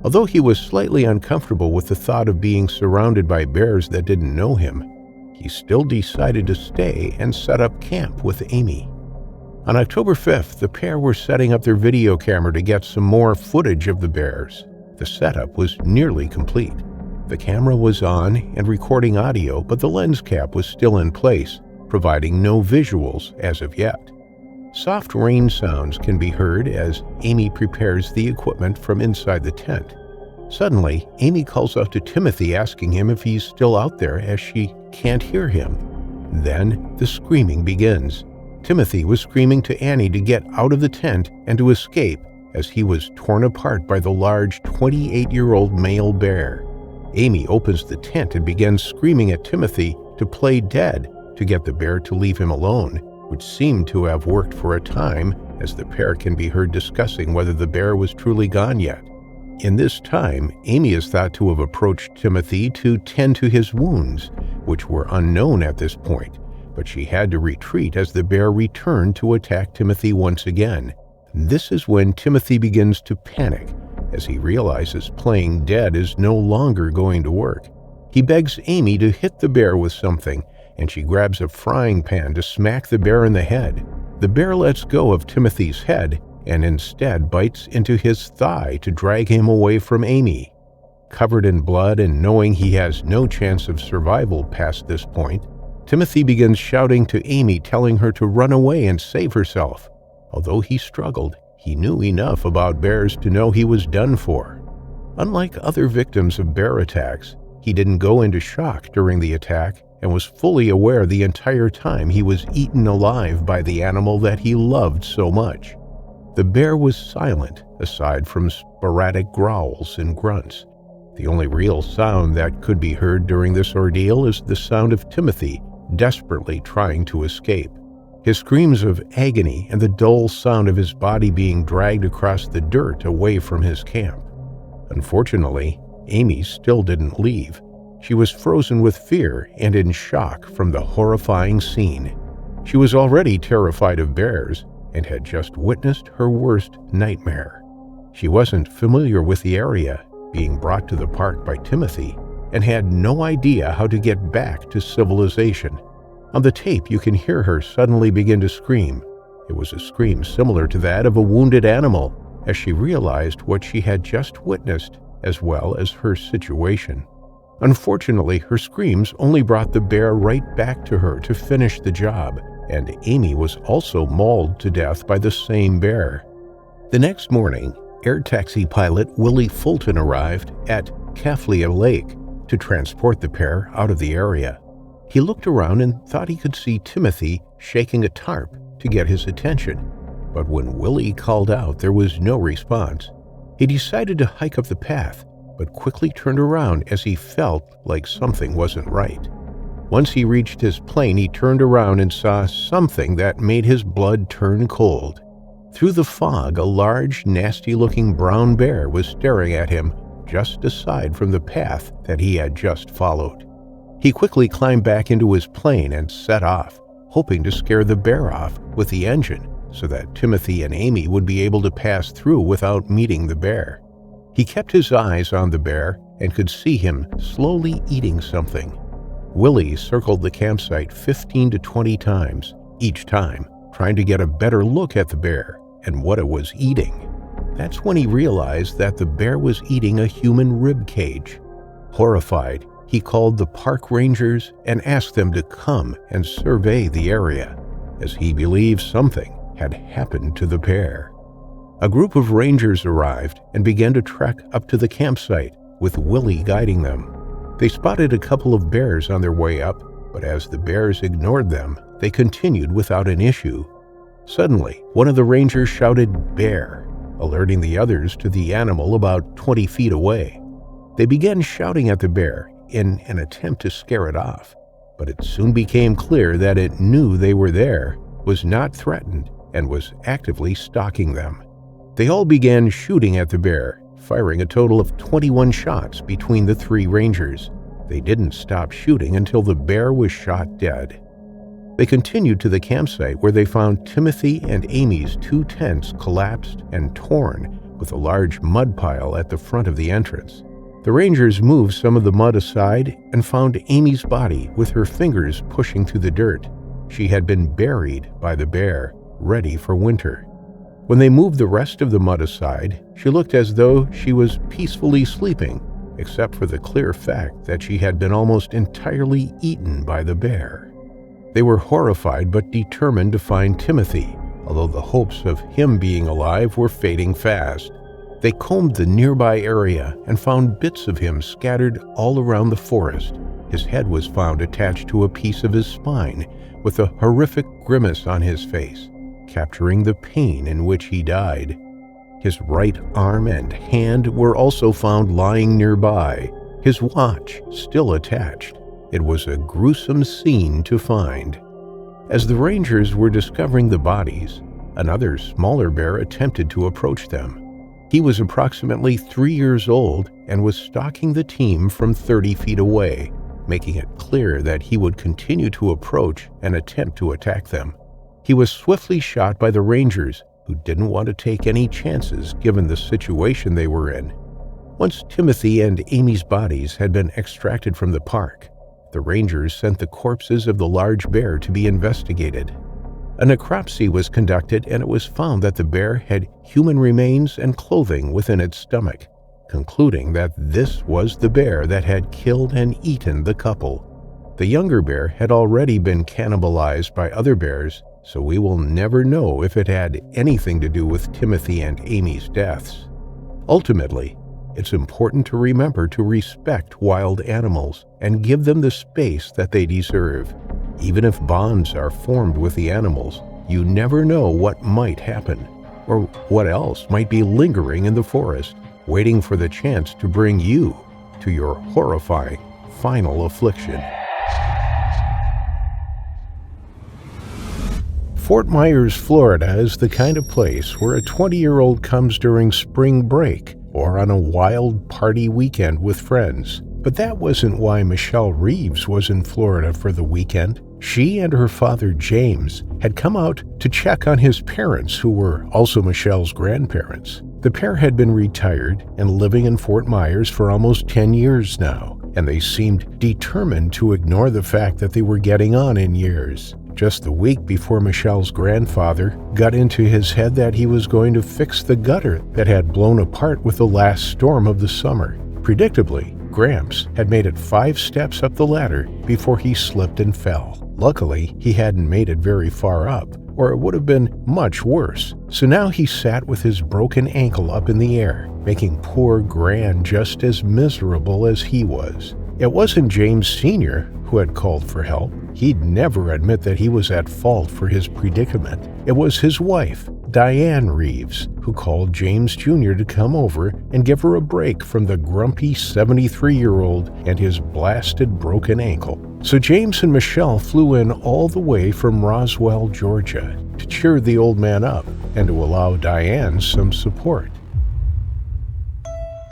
Although he was slightly uncomfortable with the thought of being surrounded by bears that didn't know him, he still decided to stay and set up camp with Amy. On October 5th, the pair were setting up their video camera to get some more footage of the bears. The setup was nearly complete. The camera was on and recording audio, but the lens cap was still in place, providing no visuals as of yet. Soft rain sounds can be heard as Amy prepares the equipment from inside the tent. Suddenly, Amy calls out to Timothy asking him if he's still out there as she can't hear him. Then the screaming begins. Timothy was screaming to Annie to get out of the tent and to escape as he was torn apart by the large 28-year-old male bear. Amy opens the tent and begins screaming at Timothy to play dead to get the bear to leave him alone, which seemed to have worked for a time, as the pair can be heard discussing whether the bear was truly gone yet. In this time, Amy is thought to have approached Timothy to tend to his wounds, which were unknown at this point, but she had to retreat as the bear returned to attack Timothy once again. This is when Timothy begins to panic, as he realizes playing dead is no longer going to work. He begs Amy to hit the bear with something, and she grabs a frying pan to smack the bear in the head. The bear lets go of Timothy's head and instead bites into his thigh to drag him away from Amy. Covered in blood and knowing he has no chance of survival past this point, Timothy begins shouting to Amy, telling her to run away and save herself. Although he struggled, he knew enough about bears to know he was done for. Unlike other victims of bear attacks, he didn't go into shock during the attack and was fully aware the entire time he was eaten alive by the animal that he loved so much. The bear was silent, aside from sporadic growls and grunts. The only real sound that could be heard during this ordeal is the sound of Timothy desperately trying to escape. His screams of agony and the dull sound of his body being dragged across the dirt away from his camp. Unfortunately, Amy still didn't leave. She was frozen with fear and in shock from the horrifying scene. She was already terrified of bears and had just witnessed her worst nightmare. She wasn't familiar with the area, being brought to the park by Timothy, and had no idea how to get back to civilization. On the tape, you can hear her suddenly begin to scream. It was a scream similar to that of a wounded animal, as she realized what she had just witnessed, as well as her situation. Unfortunately, her screams only brought the bear right back to her to finish the job, and Amy was also mauled to death by the same bear. The next morning, air taxi pilot Willie Fulton arrived at Kaflia Lake, to transport the pair out of the area. He looked around and thought he could see Timothy shaking a tarp to get his attention, but when Willie called out, there was no response. He decided to hike up the path, but quickly turned around as he felt like something wasn't right. Once he reached his plane, he turned around and saw something that made his blood turn cold. Through the fog, a large, nasty-looking brown bear was staring at him just aside from the path that he had just followed. He quickly climbed back into his plane and set off, hoping to scare the bear off with the engine so that Timothy and Amy would be able to pass through without meeting the bear. He kept his eyes on the bear and could see him slowly eating something. Willie circled the campsite 15 to 20 times, each time trying to get a better look at the bear and what it was eating. That's when he realized that the bear was eating a human rib cage. Horrified, he called the park rangers and asked them to come and survey the area, as he believed something had happened to the bear. A group of rangers arrived and began to trek up to the campsite, with Willie guiding them. They spotted a couple of bears on their way up, but as the bears ignored them, they continued without an issue. Suddenly, one of the rangers shouted, "Bear," alerting the others to the animal about 20 feet away. They began shouting at the bear in an attempt to scare it off, but it soon became clear that it knew they were there, was not threatened, and was actively stalking them. They all began shooting at the bear, firing a total of 21 shots between the three rangers. They didn't stop shooting until the bear was shot dead. They continued to the campsite where they found Timothy and Amy's 2 tents collapsed and torn, with a large mud pile at the front of the entrance. The rangers moved some of the mud aside and found Amy's body with her fingers pushing through the dirt. She had been buried by the bear, ready for winter. When they moved the rest of the mud aside, she looked as though she was peacefully sleeping, except for the clear fact that she had been almost entirely eaten by the bear. They were horrified but determined to find Timothy, although the hopes of him being alive were fading fast. They combed the nearby area and found bits of him scattered all around the forest. His head was found attached to a piece of his spine, with a horrific grimace on his face, capturing the pain in which he died. His right arm and hand were also found lying nearby, his watch still attached. It was a gruesome scene to find. As the rangers were discovering the bodies, another smaller bear attempted to approach them. He was approximately 3 years old and was stalking the team from 30 feet away, making it clear that he would continue to approach and attempt to attack them. He was swiftly shot by the rangers, who didn't want to take any chances given the situation they were in. Once Timothy and Amy's bodies had been extracted from the park, the rangers sent the corpses of the large bear to be investigated. A necropsy was conducted and it was found that the bear had human remains and clothing within its stomach, concluding that this was the bear that had killed and eaten the couple. The younger bear had already been cannibalized by other bears, so we will never know if it had anything to do with Timothy and Amy's deaths. Ultimately, it's important to remember to respect wild animals and give them the space that they deserve. Even if bonds are formed with the animals, you never know what might happen, or what else might be lingering in the forest, waiting for the chance to bring you to your horrifying final affliction. Fort Myers, Florida is the kind of place where a 20-year-old comes during spring break or on a wild party weekend with friends. But that wasn't why Michelle Reeves was in Florida for the weekend. She and her father, James, had come out to check on his parents, who were also Michelle's grandparents. The pair had been retired and living in Fort Myers for almost 10 years now, and they seemed determined to ignore the fact that they were getting on in years. Just the week before Michelle's grandfather got into his head that he was going to fix the gutter that had blown apart with the last storm of the summer. Predictably, Gramps had made it 5 steps up the ladder before he slipped and fell. Luckily, he hadn't made it very far up, or it would have been much worse. So now he sat with his broken ankle up in the air, making poor Gran just as miserable as he was. It wasn't James Sr. who had called for help. He'd never admit that he was at fault for his predicament. It was his wife, Diane Reeves, who called James Jr. to come over and give her a break from the grumpy 73-year-old and his blasted broken ankle. So James and Michelle flew in all the way from Roswell, Georgia, to cheer the old man up and to allow Diane some support.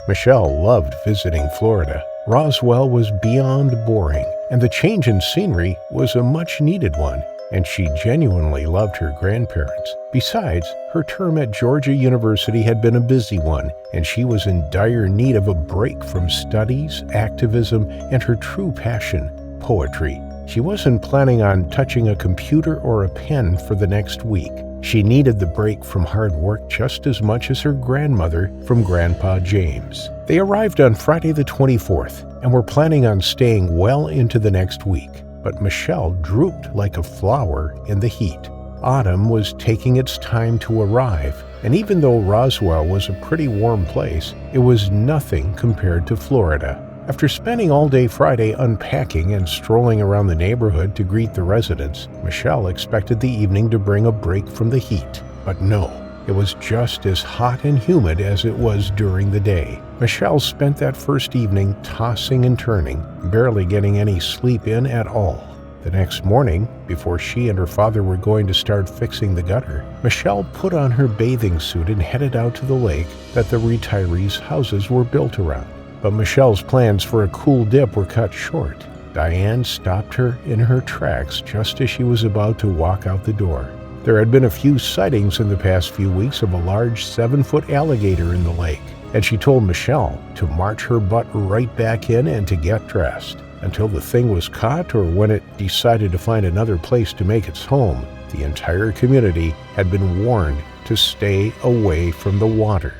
Michelle loved visiting Florida. Roswell was beyond boring, and the change in scenery was a much-needed one, and she genuinely loved her grandparents. Besides, her term at Georgia University had been a busy one, and she was in dire need of a break from studies, activism, and her true passion, poetry. She wasn't planning on touching a computer or a pen for the next week. She needed the break from hard work just as much as her grandmother from Grandpa James. They arrived on Friday the 24th and were planning on staying well into the next week, but Michelle drooped like a flower in the heat. Autumn was taking its time to arrive, and even though Roswell was a pretty warm place, it was nothing compared to Florida. After spending all day Friday unpacking and strolling around the neighborhood to greet the residents, Michelle expected the evening to bring a break from the heat. But no, it was just as hot and humid as it was during the day. Michelle spent that first evening tossing and turning, barely getting any sleep in at all. The next morning, before she and her father were going to start fixing the gutter, Michelle put on her bathing suit and headed out to the lake that the retirees' houses were built around. But Michelle's plans for a cool dip were cut short. Diane stopped her in her tracks just as she was about to walk out the door. There had been a few sightings in the past few weeks of a large 7-foot alligator in the lake, and she told Michelle to march her butt right back in and to get dressed. Until the thing was caught or when it decided to find another place to make its home, the entire community had been warned to stay away from the water.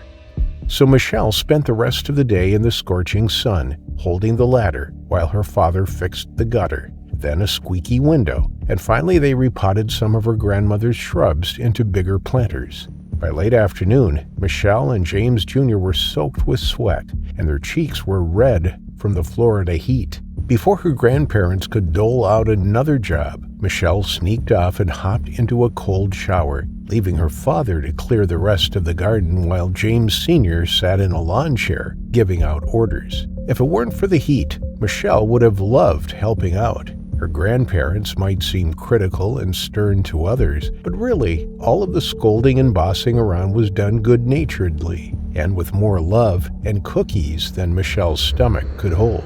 So Michelle spent the rest of the day in the scorching sun, holding the ladder while her father fixed the gutter, then a squeaky window, and finally they repotted some of her grandmother's shrubs into bigger planters. By late afternoon, Michelle and James Jr. were soaked with sweat, and their cheeks were red from the Florida heat. Before her grandparents could dole out another job, Michelle sneaked off and hopped into a cold shower, leaving her father to clear the rest of the garden while James Sr. sat in a lawn chair, giving out orders. If it weren't for the heat, Michelle would have loved helping out. Her grandparents might seem critical and stern to others, but really, all of the scolding and bossing around was done good-naturedly, and with more love and cookies than Michelle's stomach could hold.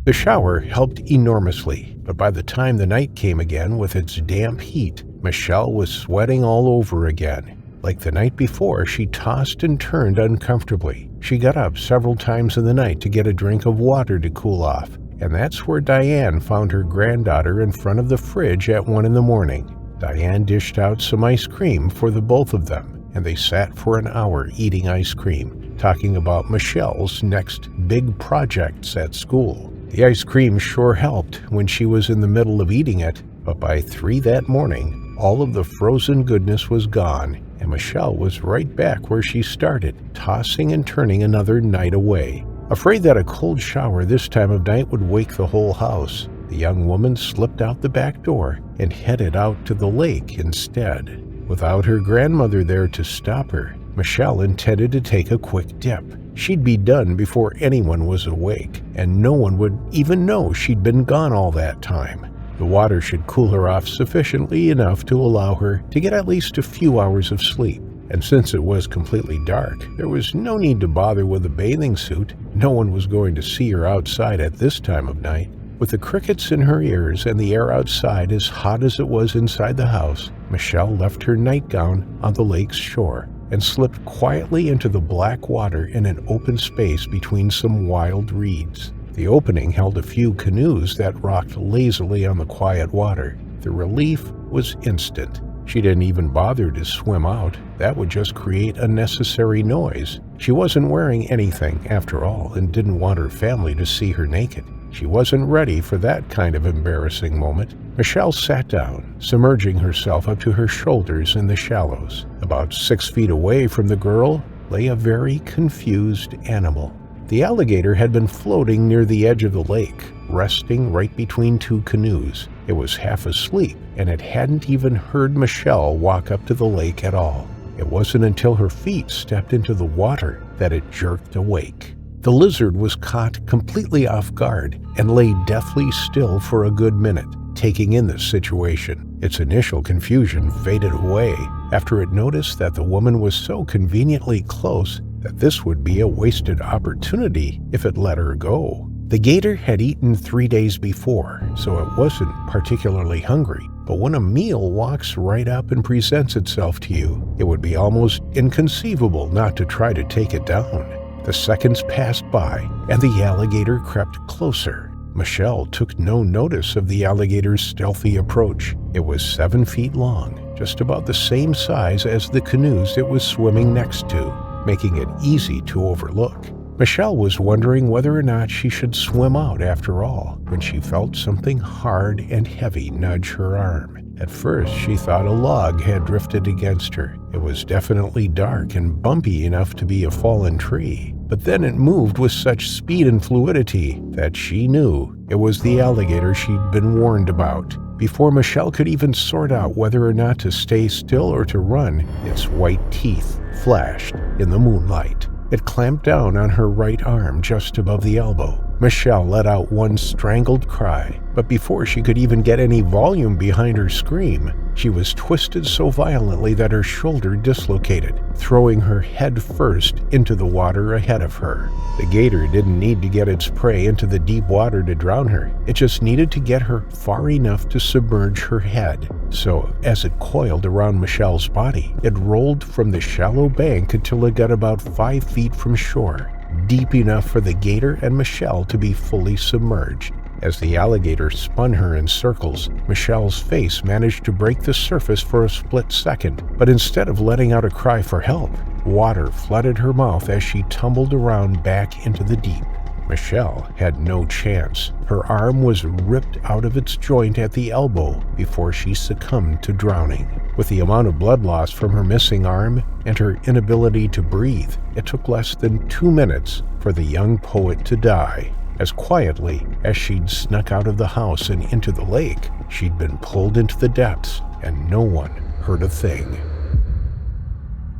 The shower helped enormously, but by the time the night came again with its damp heat, Michelle was sweating all over again. Like the night before, she tossed and turned uncomfortably. She got up several times in the night to get a drink of water to cool off, and that's where Diane found her granddaughter in front of the fridge at 1 a.m. Diane dished out some ice cream for the both of them, and they sat for an hour eating ice cream, talking about Michelle's next big projects at school. The ice cream sure helped when she was in the middle of eating it, but by 3 that morning, all of the frozen goodness was gone, and Michelle was right back where she started, tossing and turning another night away. Afraid that a cold shower this time of night would wake the whole house, the young woman slipped out the back door and headed out to the lake instead. Without her grandmother there to stop her, Michelle intended to take a quick dip. She'd be done before anyone was awake, and no one would even know she'd been gone all that time. The water should cool her off sufficiently enough to allow her to get at least a few hours of sleep. And since it was completely dark, there was no need to bother with a bathing suit. No one was going to see her outside at this time of night. With the crickets in her ears and the air outside as hot as it was inside the house, Michelle left her nightgown on the lake's shore and slipped quietly into the black water in an open space between some wild reeds. The opening held a few canoes that rocked lazily on the quiet water. The relief was instant. She didn't even bother to swim out. That would just create unnecessary noise. She wasn't wearing anything, after all, and didn't want her family to see her naked. She wasn't ready for that kind of embarrassing moment. Michelle sat down, submerging herself up to her shoulders in the shallows. About 6 feet away from the girl lay a very confused animal. The alligator had been floating near the edge of the lake, resting right between two canoes. It was half asleep, and it hadn't even heard Michelle walk up to the lake at all. It wasn't until her feet stepped into the water that it jerked awake. The lizard was caught completely off guard and lay deathly still for a good minute, taking in the situation. Its initial confusion faded away after it noticed that the woman was so conveniently close that this would be a wasted opportunity if it let her go. The gator had eaten 3 days before, so it wasn't particularly hungry. But when a meal walks right up and presents itself to you, it would be almost inconceivable not to try to take it down. The seconds passed by, and the alligator crept closer. Michelle took no notice of the alligator's stealthy approach. It was 7 feet long, just about the same size as the canoes it was swimming next to, making it easy to overlook. Michelle was wondering whether or not she should swim out after all, when she felt something hard and heavy nudge her arm. At first, she thought a log had drifted against her. It was definitely dark and bumpy enough to be a fallen tree. But then it moved with such speed and fluidity that she knew it was the alligator she'd been warned about. Before Michelle could even sort out whether or not to stay still or to run, its white teeth flashed in the moonlight. It clamped down on her right arm just above the elbow. Michelle let out one strangled cry, but before she could even get any volume behind her scream, she was twisted so violently that her shoulder dislocated, throwing her head first into the water ahead of her. The gator didn't need to get its prey into the deep water to drown her. It just needed to get her far enough to submerge her head. So, as it coiled around Michelle's body, it rolled from the shallow bank until it got about 5 feet from shore, deep enough for the gator and Michelle to be fully submerged. As the alligator spun her in circles, Michelle's face managed to break the surface for a split second, but instead of letting out a cry for help, water flooded her mouth as she tumbled around back into the deep. Michelle had no chance. Her arm was ripped out of its joint at the elbow before she succumbed to drowning. With the amount of blood loss from her missing arm and her inability to breathe, it took less than 2 minutes for the young poet to die. As quietly as she'd snuck out of the house and into the lake, she'd been pulled into the depths, and no one heard a thing.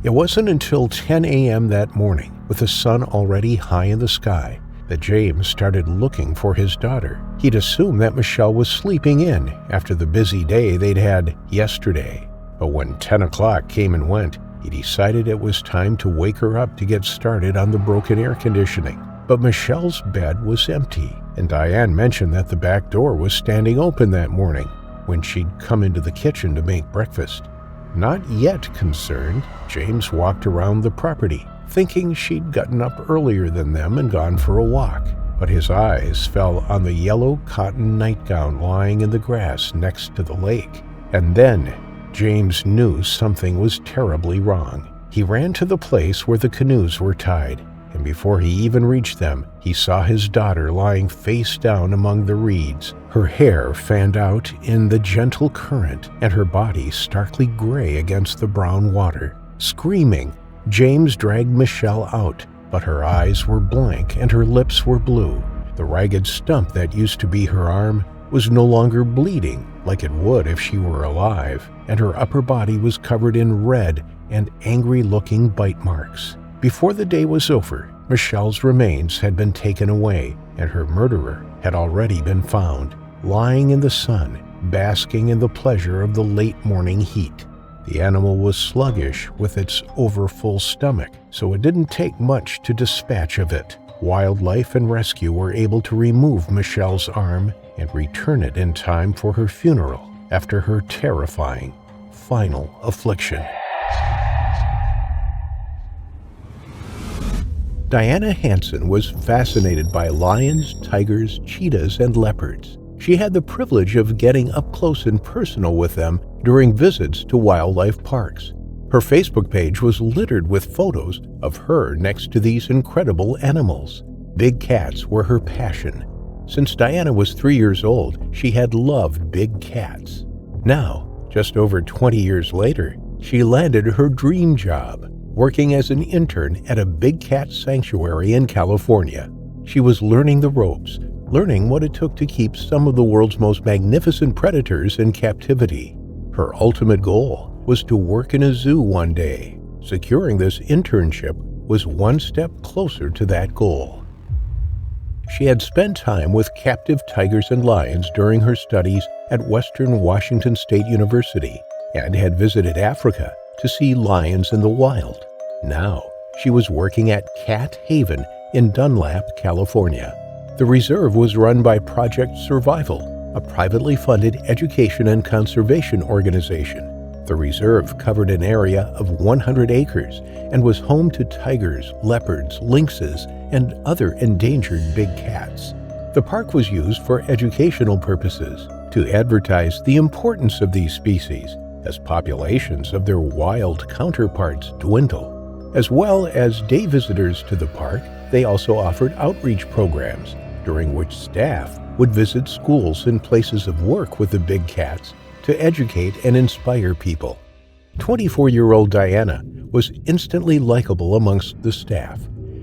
It wasn't until 10 a.m. that morning, with the sun already high in the sky, that James started looking for his daughter. He'd assumed that Michelle was sleeping in after the busy day they'd had yesterday. But when 10 o'clock came and went, he decided it was time to wake her up to get started on the broken air conditioning. But Michelle's bed was empty, and Diane mentioned that the back door was standing open that morning when she'd come into the kitchen to make breakfast. Not yet concerned, James walked around the property, thinking she'd gotten up earlier than them and gone for a walk. But his eyes fell on the yellow cotton nightgown lying in the grass next to the lake. And then James knew something was terribly wrong. He ran to the place where the canoes were tied, and before he even reached them, he saw his daughter lying face down among the reeds, her hair fanned out in the gentle current, and her body starkly gray against the brown water. Screaming, James dragged Michelle out, but her eyes were blank and her lips were blue. The ragged stump that used to be her arm was no longer bleeding like it would if she were alive, and her upper body was covered in red and angry-looking bite marks. Before the day was over, Michelle's remains had been taken away, and her murderer had already been found, lying in the sun, basking in the pleasure of the late morning heat. The animal was sluggish with its overfull stomach, so it didn't take much to dispatch of it. Wildlife and Rescue were able to remove Michelle's arm and return it in time for her funeral after her terrifying final affliction. Diana Hansen was fascinated by lions, tigers, cheetahs, and leopards. She had the privilege of getting up close and personal with them during visits to wildlife parks. Her Facebook page was littered with photos of her next to these incredible animals. Big cats were her passion. Since Diana was 3 years old, she had loved big cats. Now, just over 20 years later, she landed her dream job. working as an intern at a big cat sanctuary in California. She was learning the ropes, learning what it took to keep some of the world's most magnificent predators in captivity. Her ultimate goal was to work in a zoo one day. Securing this internship was one step closer to that goal. She had spent time with captive tigers and lions during her studies at Western Washington State University and had visited Africa to see lions in the wild. Now, she was working at Cat Haven in Dunlap, California. The reserve was run by Project Survival, a privately funded education and conservation organization. The reserve covered an area of 100 acres and was home to tigers, leopards, lynxes, and other endangered big cats. The park was used for educational purposes to advertise the importance of these species as populations of their wild counterparts dwindle. As well as day visitors to the park, they also offered outreach programs during which staff would visit schools and places of work with the big cats to educate and inspire people. 24-year-old Diana was instantly likable amongst the staff.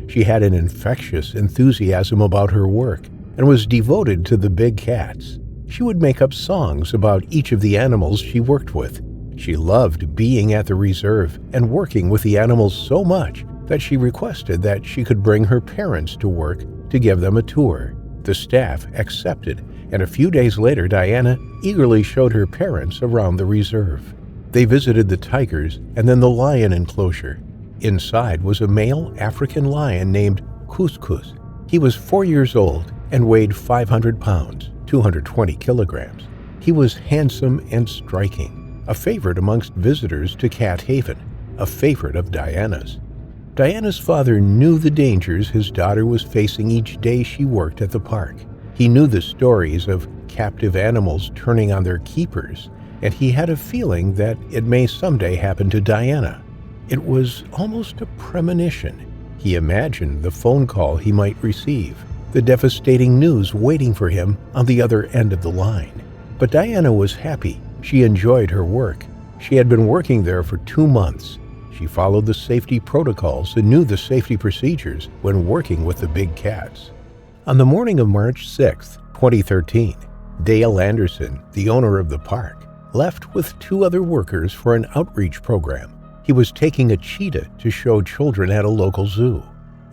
She had an infectious enthusiasm about her work and was devoted to the big cats. She would make up songs about each of the animals she worked with. She loved being at the reserve and working with the animals so much that she requested that she could bring her parents to work to give them a tour. The staff accepted, and a few days later, Diana eagerly showed her parents around the reserve. They visited the tigers and then the lion enclosure. Inside was a male African lion named Couscous. He was 4 years old and weighed 500 pounds, 220 kilograms. He was handsome and striking, a favorite amongst visitors to Cat Haven, a favorite of Diana's. Diana's father knew the dangers his daughter was facing each day she worked at the park. He knew the stories of captive animals turning on their keepers, and he had a feeling that it may someday happen to Diana. It was almost a premonition. He imagined the phone call he might receive, the devastating news waiting for him on the other end of the line. But Diana was happy. She enjoyed her work. She had been working there for 2 months. She followed the safety protocols and knew the safety procedures when working with the big cats. On the morning of March 6, 2013, Dale Anderson, the owner of the park, left with 2 other workers for an outreach program. He was taking a cheetah to show children at a local zoo.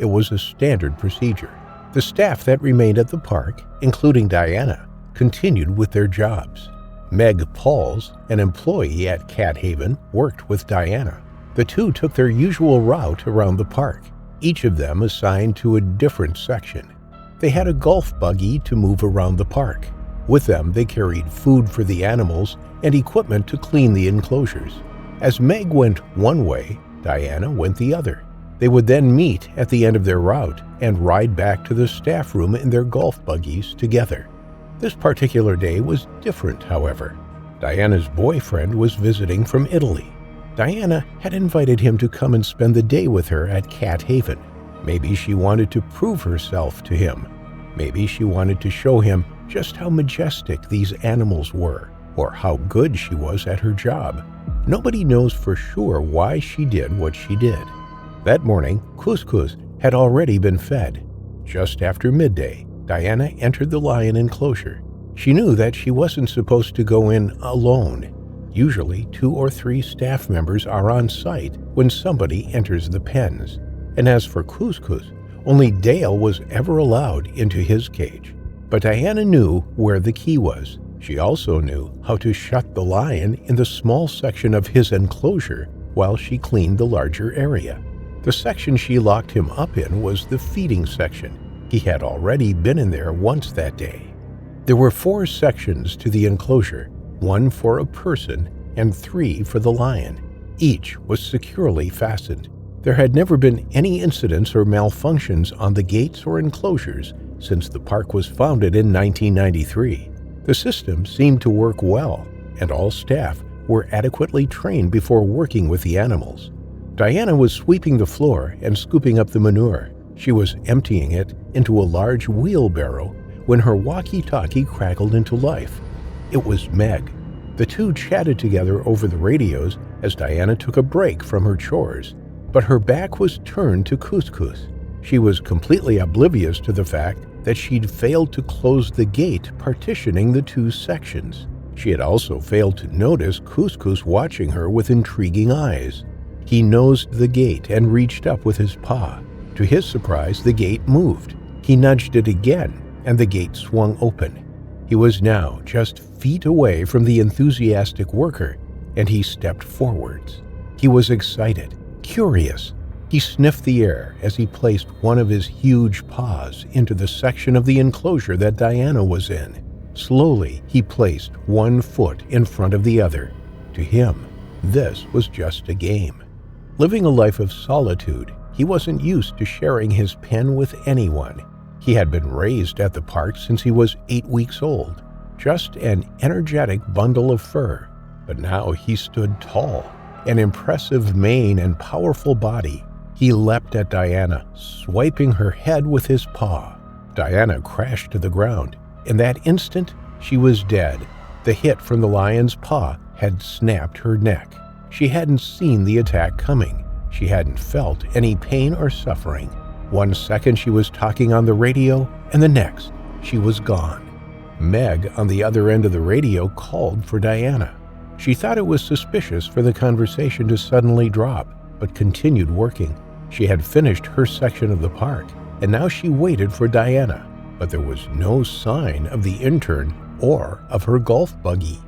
It was a standard procedure. The staff that remained at the park, including Diana, continued with their jobs. Meg Pauls, an employee at Cat Haven, worked with Diana. The two took their usual route around the park, each of them assigned to a different section. They had a golf buggy to move around the park. With them, they carried food for the animals and equipment to clean the enclosures. As Meg went one way, Diana went the other. They would then meet at the end of their route and ride back to the staff room in their golf buggies together. This particular day was different, however. Diana's boyfriend was visiting from Italy. Diana had invited him to come and spend the day with her at Cat Haven. Maybe she wanted to prove herself to him. Maybe she wanted to show him just how majestic these animals were, or how good she was at her job. Nobody knows for sure why she did what she did. That morning, Couscous had already been fed. Just after midday, Diana entered the lion enclosure. She knew that she wasn't supposed to go in alone. Usually, 2 or 3 staff members are on site when somebody enters the pens. And as for Couscous, only Dale was ever allowed into his cage. But Diana knew where the key was. She also knew how to shut the lion in the small section of his enclosure while she cleaned the larger area. The section she locked him up in was the feeding section. He had already been in there once that day. There were 4 sections to the enclosure, 1 for a person and 3 for the lion. Each was securely fastened. There had never been any incidents or malfunctions on the gates or enclosures since the park was founded in 1993. The system seemed to work well, and all staff were adequately trained before working with the animals. Diana was sweeping the floor and scooping up the manure. She was emptying it into a large wheelbarrow when her walkie-talkie crackled into life. It was Meg. The two chatted together over the radios as Diana took a break from her chores. but her back was turned to Couscous. She was completely oblivious to the fact that she'd failed to close the gate partitioning the two sections. She had also failed to notice Couscous watching her with intriguing eyes. He nosed the gate and reached up with his paw. To his surprise, the gate moved. He nudged it again, and the gate swung open. He was now just feet away from the enthusiastic worker, and he stepped forwards. He was excited, curious. He sniffed the air as he placed one of his huge paws into the section of the enclosure that Diana was in. Slowly, he placed one foot in front of the other. To him, this was just a game. Living a life of solitude, he wasn't used to sharing his pen with anyone. He had been raised at the park since he was 8 weeks old, just an energetic bundle of fur. But now he stood tall, an impressive mane and powerful body. He leapt at Diana, swiping her head with his paw. Diana crashed to the ground. In that instant, she was dead. The hit from the lion's paw had snapped her neck. She hadn't seen the attack coming. She hadn't felt any pain or suffering. 1 second she was talking on the radio, and the next, she was gone. Meg, on the other end of the radio, called for Diana. She thought it was suspicious for the conversation to suddenly drop, but continued working. She had finished her section of the park, and now she waited for Diana, but there was no sign of the intern or of her golf buggy.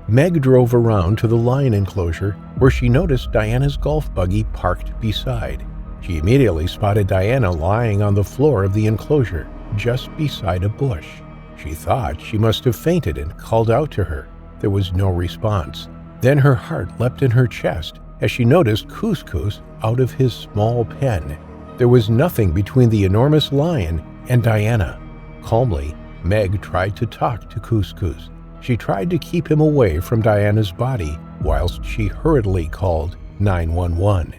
Meg drove around to the lion enclosure, where she noticed Diana's golf buggy parked beside. She immediately spotted Diana lying on the floor of the enclosure, just beside a bush. She thought she must have fainted and called out to her. There was no response. Then her heart leapt in her chest as she noticed Couscous out of his small pen. There was nothing between the enormous lion and Diana. Calmly, Meg tried to talk to Couscous. She tried to keep him away from Diana's body whilst she hurriedly called 911.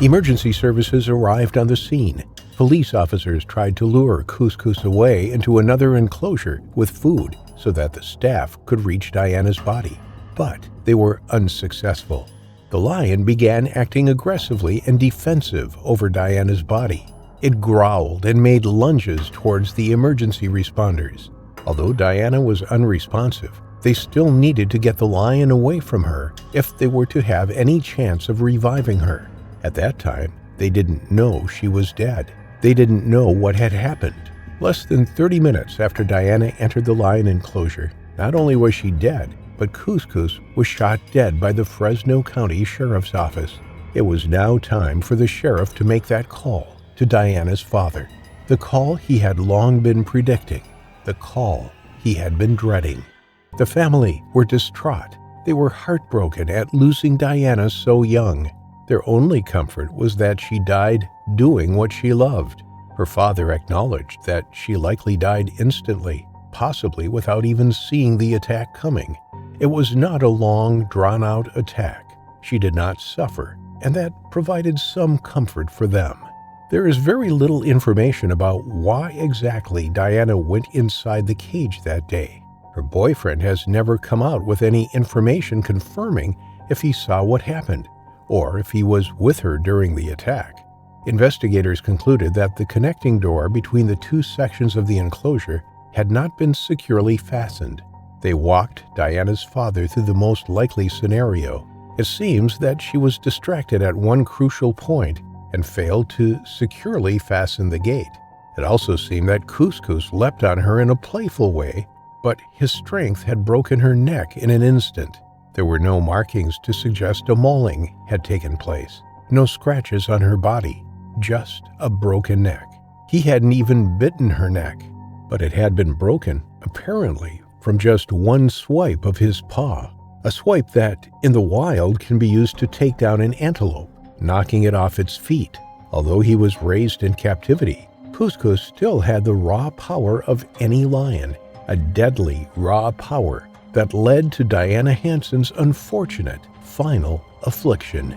Emergency services arrived on the scene. Police officers tried to lure Couscous away into another enclosure with food so that the staff could reach Diana's body, but they were unsuccessful. The lion began acting aggressively and defensive over Diana's body. It growled and made lunges towards the emergency responders. Although Diana was unresponsive, they still needed to get the lion away from her if they were to have any chance of reviving her. At that time, they didn't know she was dead. They didn't know what had happened. Less than 30 minutes after Diana entered the lion enclosure, not only was she dead, but Couscous was shot dead by the Fresno County Sheriff's Office. It was now time for the sheriff to make that call to Diana's father. The call he had long been predicting. The call he had been dreading. The family were distraught. They were heartbroken at losing Diana so young. Their only comfort was that she died doing what she loved. Her father acknowledged that she likely died instantly, possibly without even seeing the attack coming. It was not a long, drawn-out attack. She did not suffer, and that provided some comfort for them. There is very little information about why exactly Diana went inside the cage that day. Her boyfriend has never come out with any information confirming if he saw what happened, or if he was with her during the attack. Investigators concluded that the connecting door between the two sections of the enclosure had not been securely fastened. They walked Diana's father through the most likely scenario. It seems that she was distracted at one crucial point and failed to securely fasten the gate. It also seemed that Couscous leapt on her in a playful way, but his strength had broken her neck in an instant. There were no markings to suggest a mauling had taken place, no scratches on her body, just a broken neck. He hadn't even bitten her neck, but it had been broken, apparently, from just one swipe of his paw, a swipe that, in the wild, can be used to take down an antelope, knocking it off its feet. Although he was raised in captivity, Couscous still had the raw power of any lion, a deadly raw power that led to Diana Hanson's unfortunate final affliction.